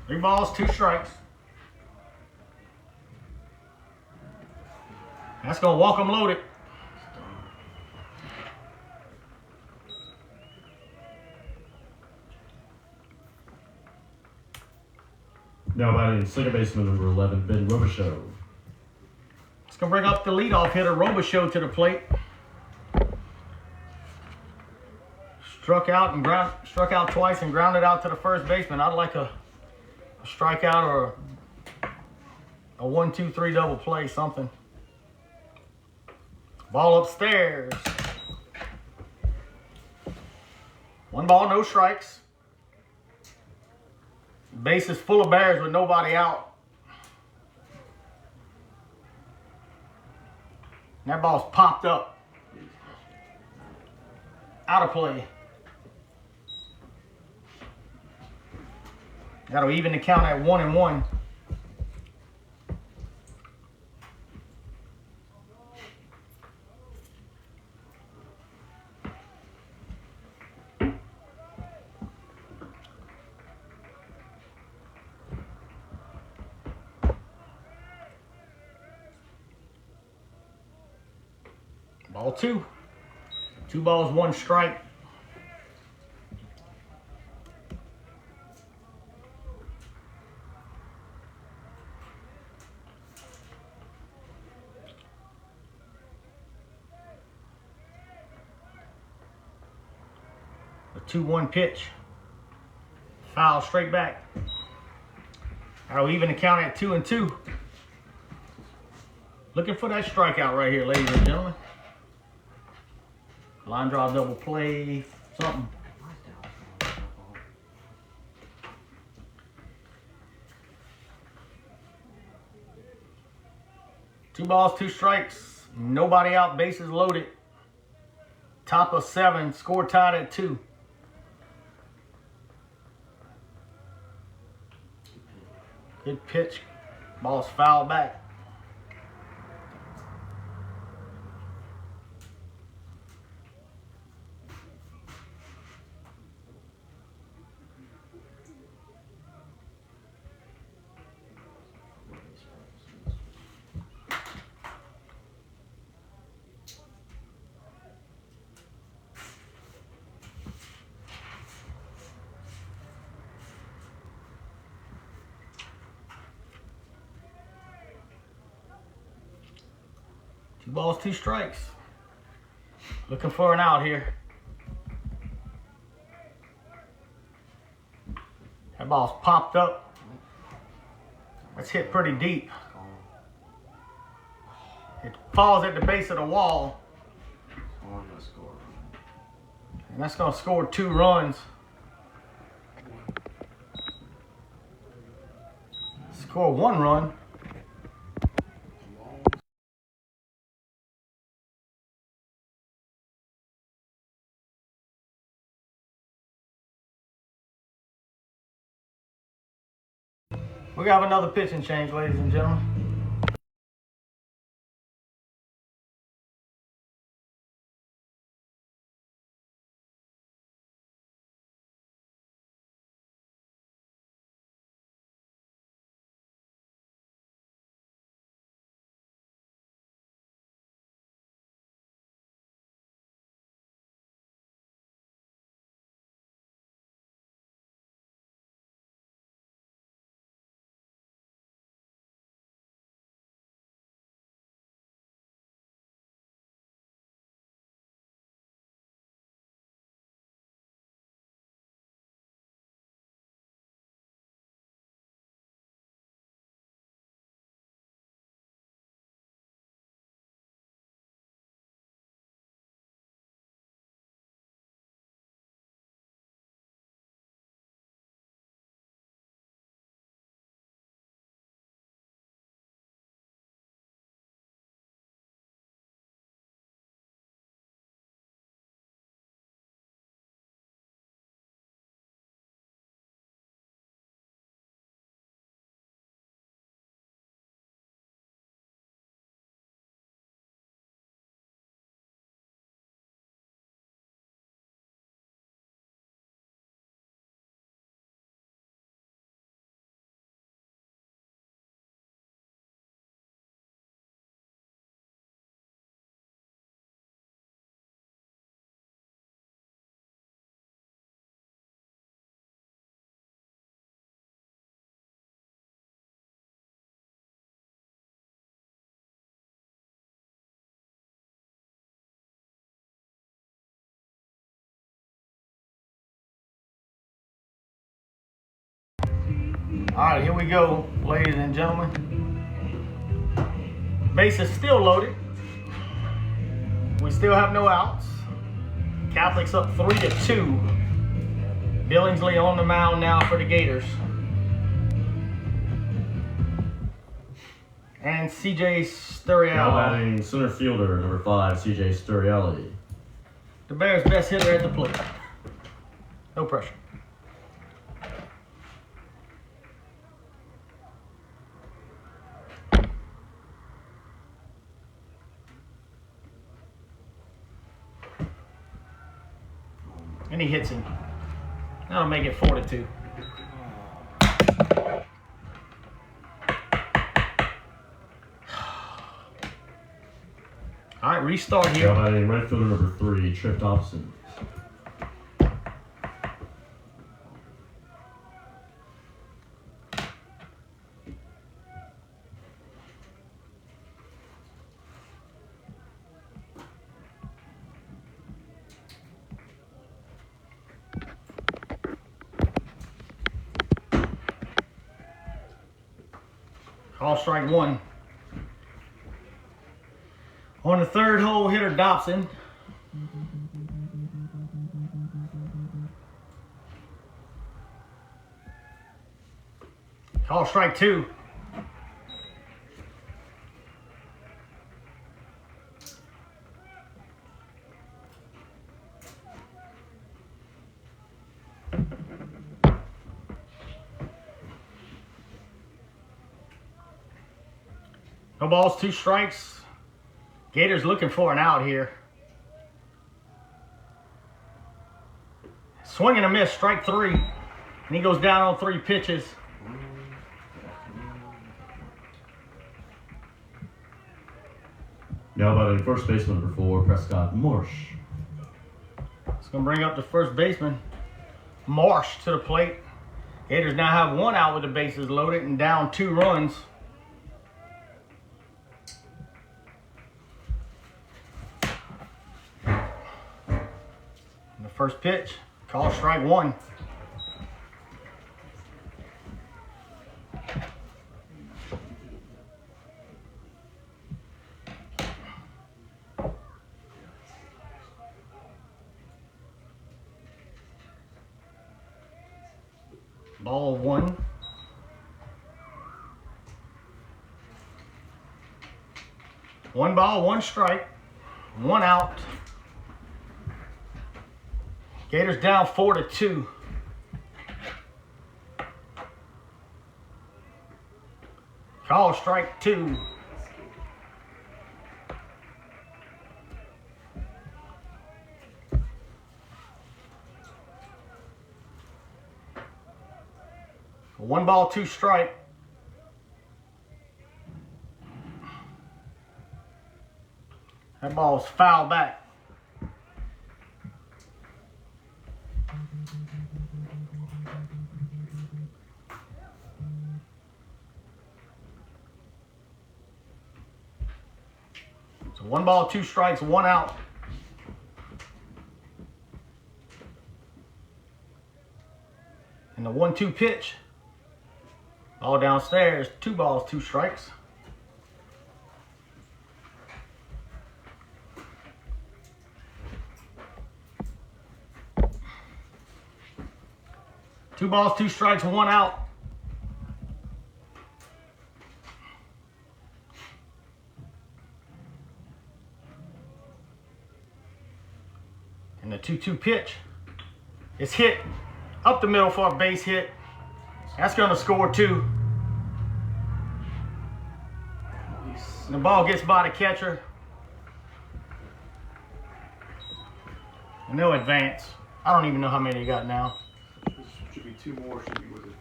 Three balls, two strikes. That's going to walk them loaded. Now batting second baseman number 11, Ben Robichaux. It's going to bring up the leadoff hitter, Robichaux, to the plate. Struck out twice and grounded out to the first baseman. I'd like a strikeout or a 1-2-3 double play, something. Ball upstairs. One ball, no strikes. Base is full of Bears with nobody out. And that ball's popped up. Out of play. That'll even the count at 1-1. Ball two. 2 balls, 1 strike. A 2-1 pitch. Foul straight back. That'll even the count at 2-2. Looking for that strikeout right here, ladies and gentlemen. Line drive, double play, something. Two balls, 2 strikes. Nobody out, bases loaded. Top of 7, score tied at 2. Good pitch. Ball's fouled back. Two balls, 2 strikes. Looking for an out here. That ball's popped up. That's hit pretty deep. It falls at the base of the wall. And that's going to score 2 runs. Score 1 run. We have another pitching change, ladies and gentlemen. right, here we go, ladies and gentlemen. Base is still loaded. We still have no outs. Catholics up 3-2. Billingsley on the mound now for the Gators. And CJ Sturrielli. Now batting center fielder, number 5, CJ Sturrielli. The Bears' best hitter at the plate. No pressure. And he hits him. That'll make it 4-2. All right, restart here. Now batting right fielder, number 3, Trip Dobson. Call strike 1. On the third hole, hitter Dobson. Call strike 2. No balls, 2 strikes. Gators looking for an out here. Swing and a miss, strike 3. And he goes down on 3 pitches. Now batting first baseman, number 4, Prescott Marsh. It's going to bring up the first baseman, Marsh, to the plate. Gators now have 1 out with the bases loaded and down 2 runs. The first pitch, call strike 1. Ball 1. One ball, 1 strike, 1 out. Gators down 4-2. Call strike 2. One ball, 2 strike. That ball's foul back. So 1 ball, 2 strikes, 1 out. And the 1-2 pitch. All downstairs, 2 balls, 2 strikes. Two balls, 2 strikes, 1 out. And the 2-2 pitch is hit up the middle for a base hit. That's going to score 2. And the ball gets by the catcher. And they'll advance. I don't even know how many they got now. Should be 2 more. Should be, was it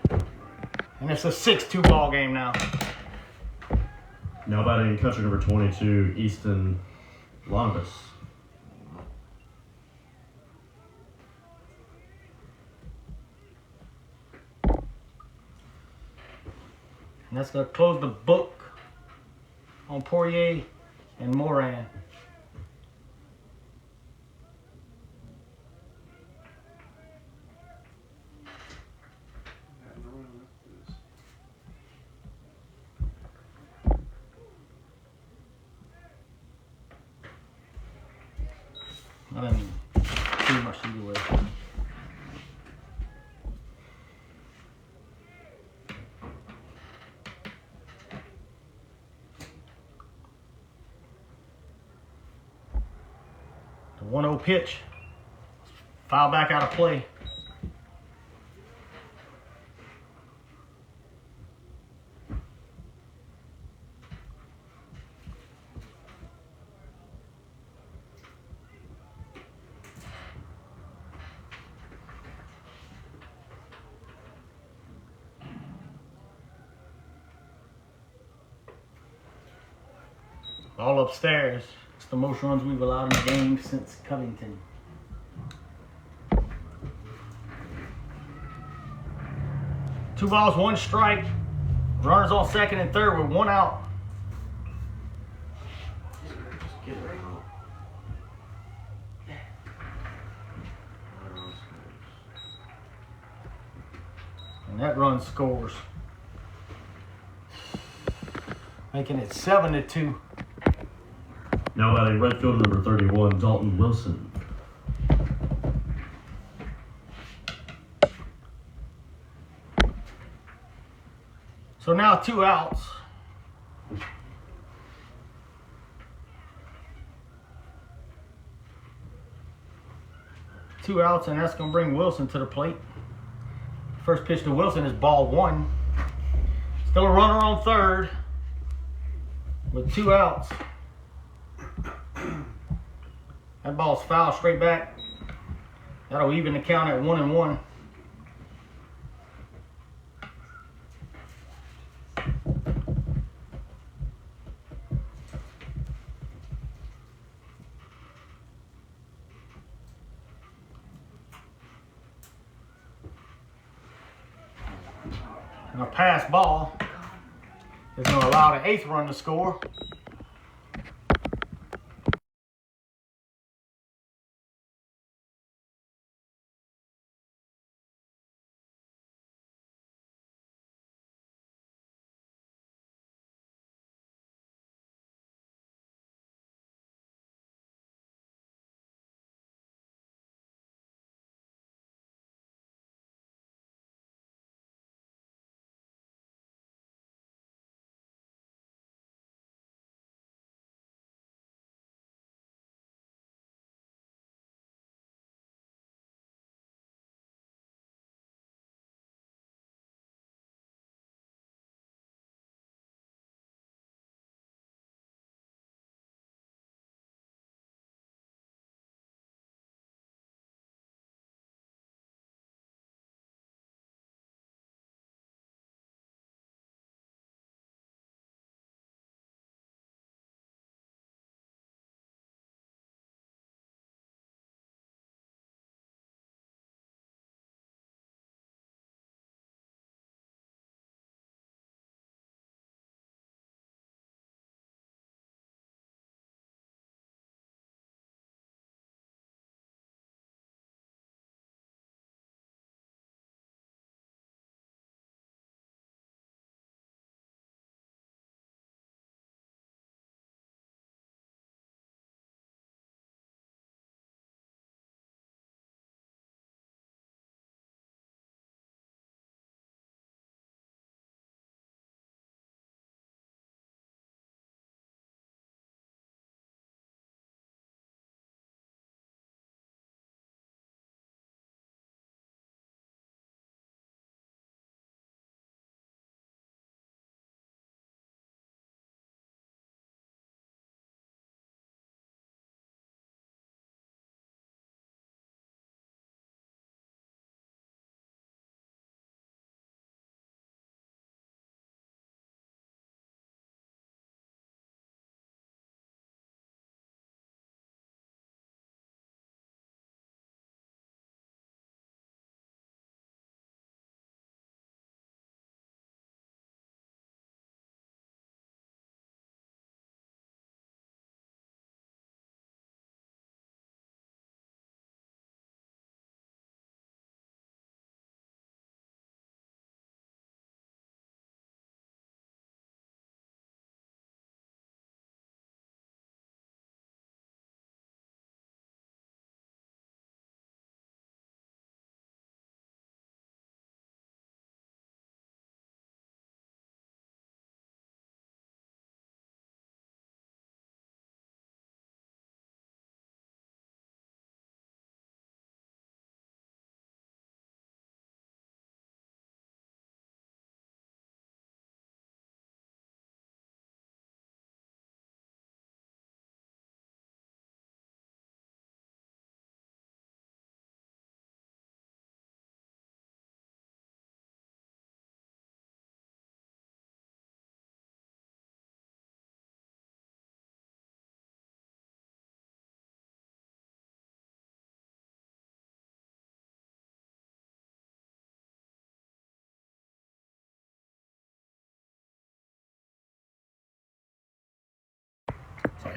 5? And it's a 6-2 ball game now. Now batting catcher number 22, Easton Longus. And that's going to close the book on Poirier and Moran. I didn't see much to do with it. The 1-0 pitch. Foul back out of play. All upstairs. It's the most runs we've allowed in the game since Covington. Two balls, one strike. Runners on second and third with one out. Just get it out. And that run scores. Making it 7-2. Now batting right fielder number 31, Dalton Wilson. So now 2 outs. Two outs, and that's going to bring Wilson to the plate. First pitch to Wilson is ball 1. Still a runner on third with 2 outs. That ball's foul straight back. That'll even the count at 1-1. And a pass ball is going to allow the 8th run to score.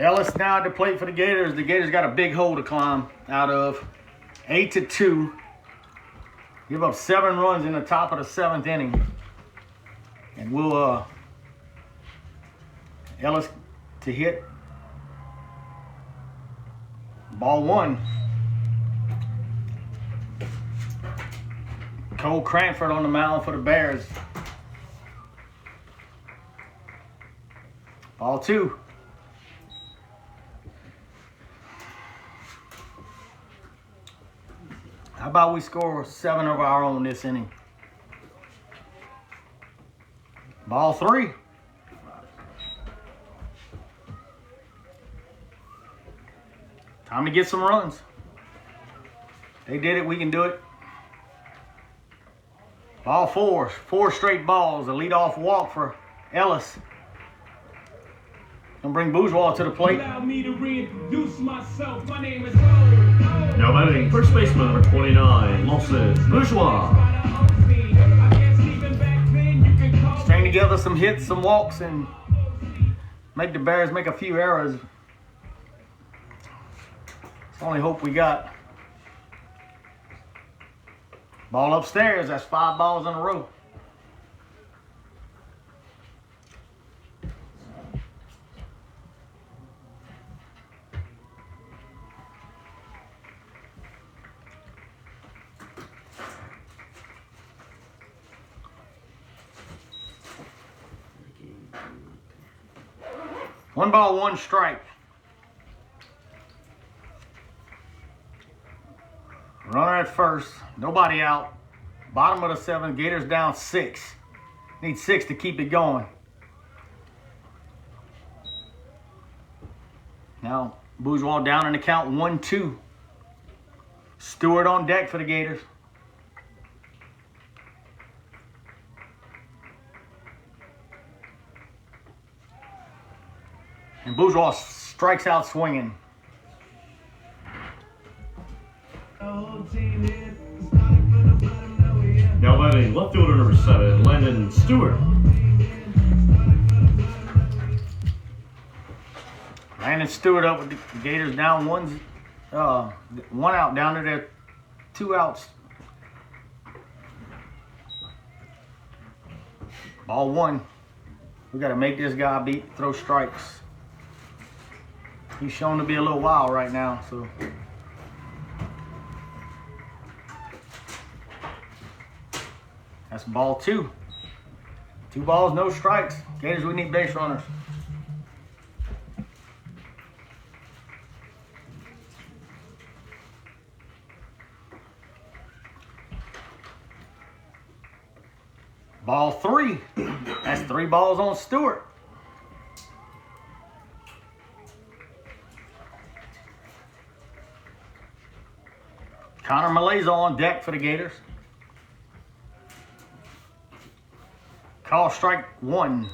Ellis now at the plate for the Gators. The Gators got a big hole to climb out of. 8-2. Give up 7 runs in the top of the 7th inning. And we'll Ellis to hit. Ball 1. Cole Cranford on the mound for the Bears. Ball 2. How about we score 7 of our own this inning? Ball 3. Time to get some runs. They did it, we can do it. Ball 4. 4 straight balls. A leadoff walk for Ellis. Gonna bring Bourgeois to the plate. Allow me to reintroduce myself. My name is Roland. Now batting first baseman number 29, Lawson Bourgeois. String together some hits, some walks, and make the Bears make a few errors. It's the only hope we got. Ball upstairs. That's 5 balls in a row. One ball, 1 strike. Runner at first. Nobody out. Bottom of the 7th. Gators down 6. Need 6 to keep it going. Now, Bourgeois down in the count 1-2. Stewart on deck for the Gators. And Bourgeois strikes out swinging. Now batting left fielder number 7, Landon Stewart. Landon Stewart up with the Gators down 1 out, down to their 2 outs. Ball 1. We got to make this guy throw strikes. He's shown to be a little wild right now, so. That's ball 2. 2 balls, no strikes. Gators, we need base runners. Ball 3. That's 3 balls on Stewart. Connor Malazzo on deck for the Gators. Call strike 1.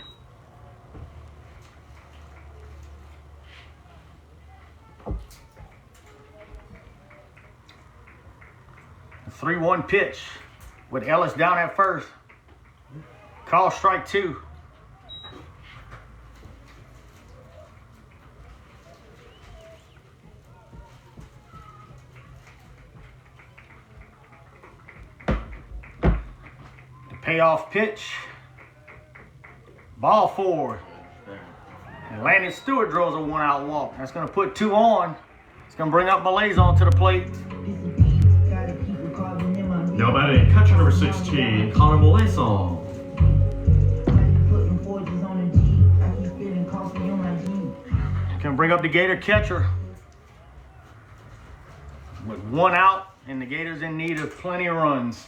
A 3-1 pitch with Ellis down at first. Call strike 2. Payoff pitch. Ball 4. And Landon Stewart draws a 1-out walk. That's going to put 2 on. It's going to bring up Malaise onto the plate. Now batting catcher number 16, Connor Molaison. Can bring up the Gator catcher. With 1 out, and the Gators in need of plenty of runs.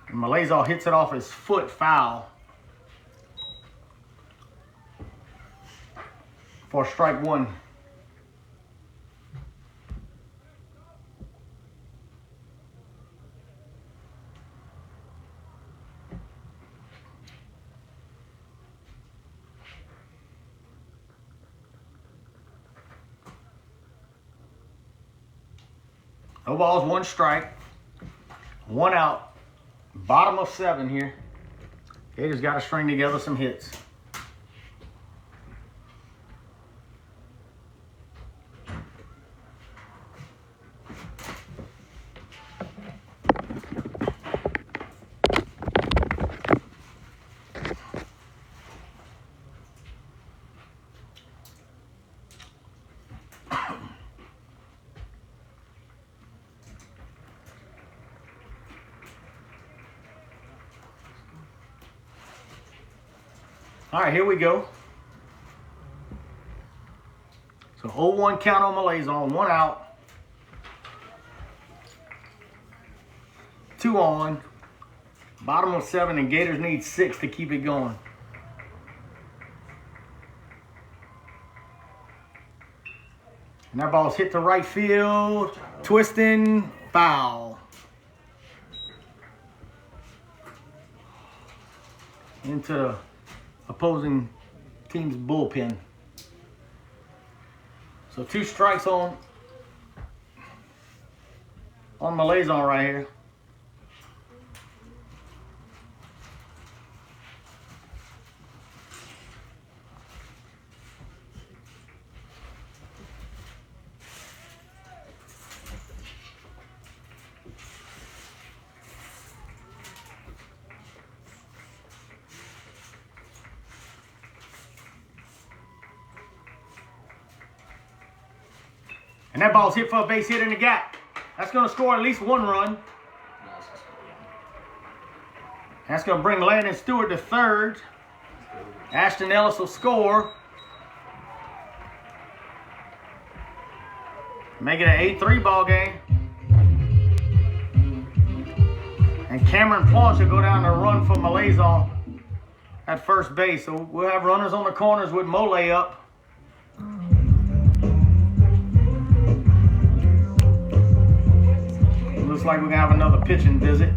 And Malazzo hits it off his foot foul for strike 1. No balls, 1 strike. 1 out. Bottom of 7 here. Gators got to string together some hits. All right, here we go. So 0-1 count on Malazon, 1 out. 2 on. Bottom of 7, and Gators need 6 to keep it going. And that ball's hit to right field. Twisting, foul. Into the opposing team's bullpen. So 2 strikes on Malazon right here. And that ball's hit for a base hit in the gap. That's going to score at least 1 run. That's going to bring Landon Stewart to 3rd. Ashton Ellis will score. Make it an 8-3 ball game. And Cameron Planche will go down to run for Malazon at first base. So we'll have runners on the corners with Mole up. Looks like we're going to have another pitching visit.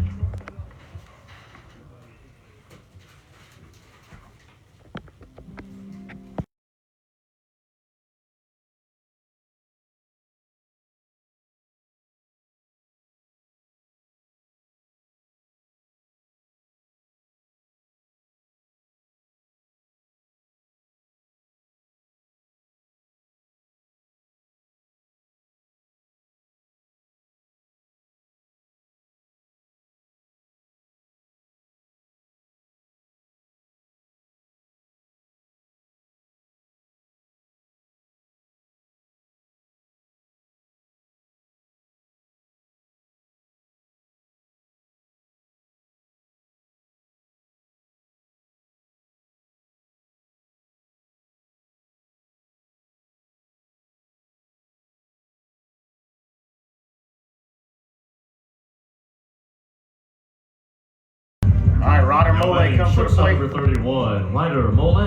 All right, Ryder Mole comes to the plate. Number 31, Ryder Mole.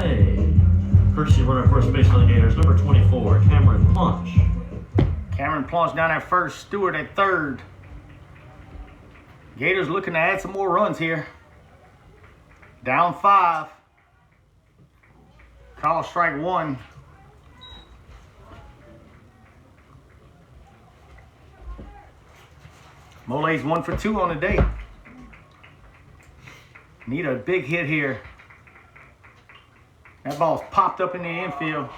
Courtesy runner first base for the Gators, number 24, Cameron Planche. Cameron Planche down at first, Stewart at 3rd. Gators looking to add some more runs here. Down 5. Call strike 1. Mole's 1 for 2 on the day. Need a big hit here. That ball's popped up in the infield.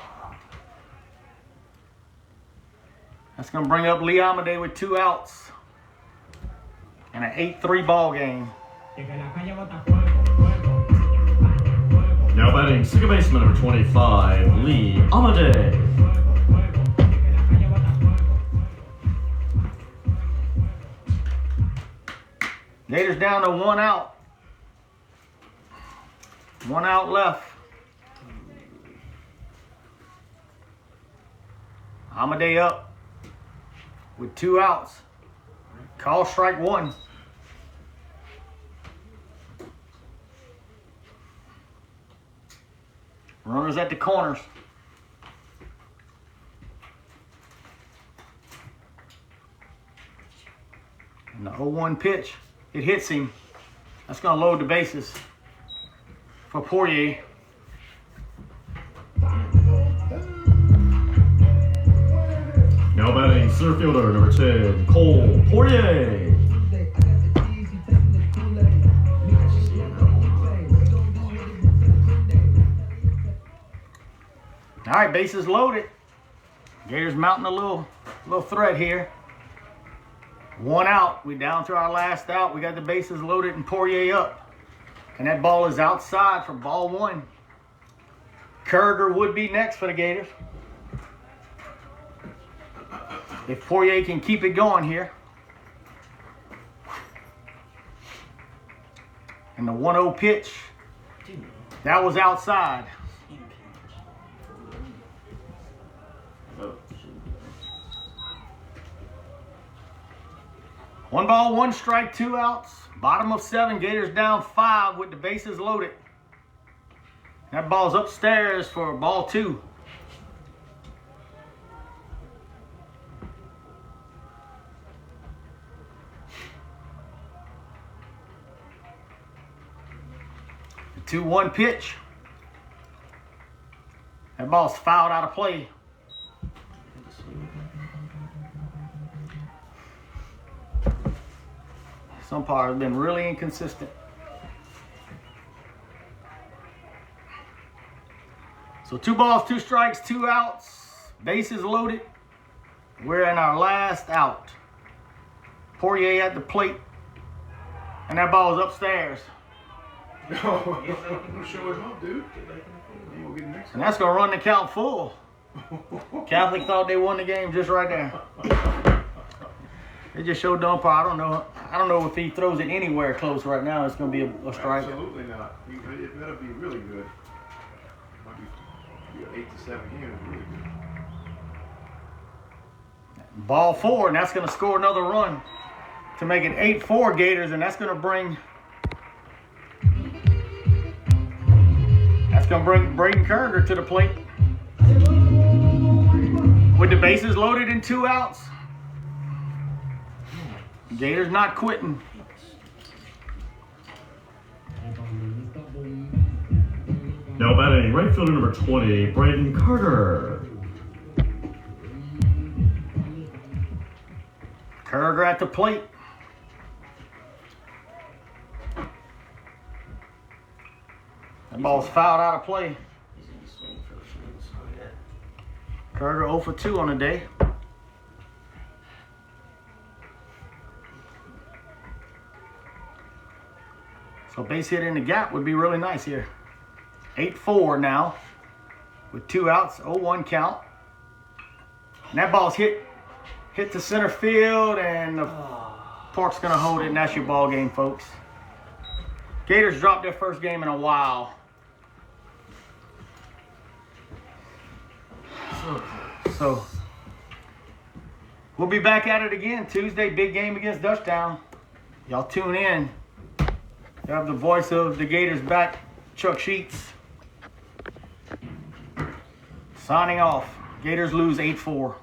That's going to bring up Lee Amadei with 2 outs. And an 8-3 ball game. Now batting second baseman number 25, Lee Amadei. Gators down to 1 out. 1 out left. Amadei up with 2 outs. Call strike 1. Runners at the corners. And the 0-1 pitch, it hits him. That's going to load the bases for Poirier. Now batting center fielder, number 10, Cole Poirier. All right, bases loaded. Gators mounting a little threat here. 1 out. We down to our last out. We got the bases loaded and Poirier up. And that ball is outside for ball 1. Kurger would be next for the Gators. If Poirier can keep it going here. And the 1-0 pitch, that was outside. One ball, 1 strike, 2 outs. Bottom of 7, Gators down 5 with the bases loaded. That ball's upstairs for ball 2. The 2-1 pitch. That ball's fouled out of play. This umpire has been really inconsistent. So 2 balls, 2 strikes, 2 outs. Bases loaded. We're in our last out. Poirier at the plate. And that ball is upstairs. No, show him up, dude. We'll get the next And that's going to run the count full. Catholic thought they won the game just right there. They just showed the umpire. I don't know if he throws it anywhere close right now. It's going to be a strike. Absolutely not. It better be really good. Might be 8 to 7 here. Really good. Ball 4, and that's going to score another run to make it 8-4 Gators, and that's going to bring Braden Kurger to the plate with the bases loaded and 2 outs. Gators not quitting. Now batting right fielder number 20, Braden Carter. Kurger at the plate. That ball's fouled out of play. Kurger 0 for 2 on the day. So base hit in the gap would be really nice here. 8-4 now with 2 outs, 0-1 count. And that ball's hit to center field, and the Park's gonna hold it, and that's your ball game, folks. Gators dropped their first game in a while. So we'll be back at it again Tuesday, big game against Dutchtown. Y'all tune in. You have the voice of the Gators back, Chuck Sheets. Signing off. Gators lose 8-4.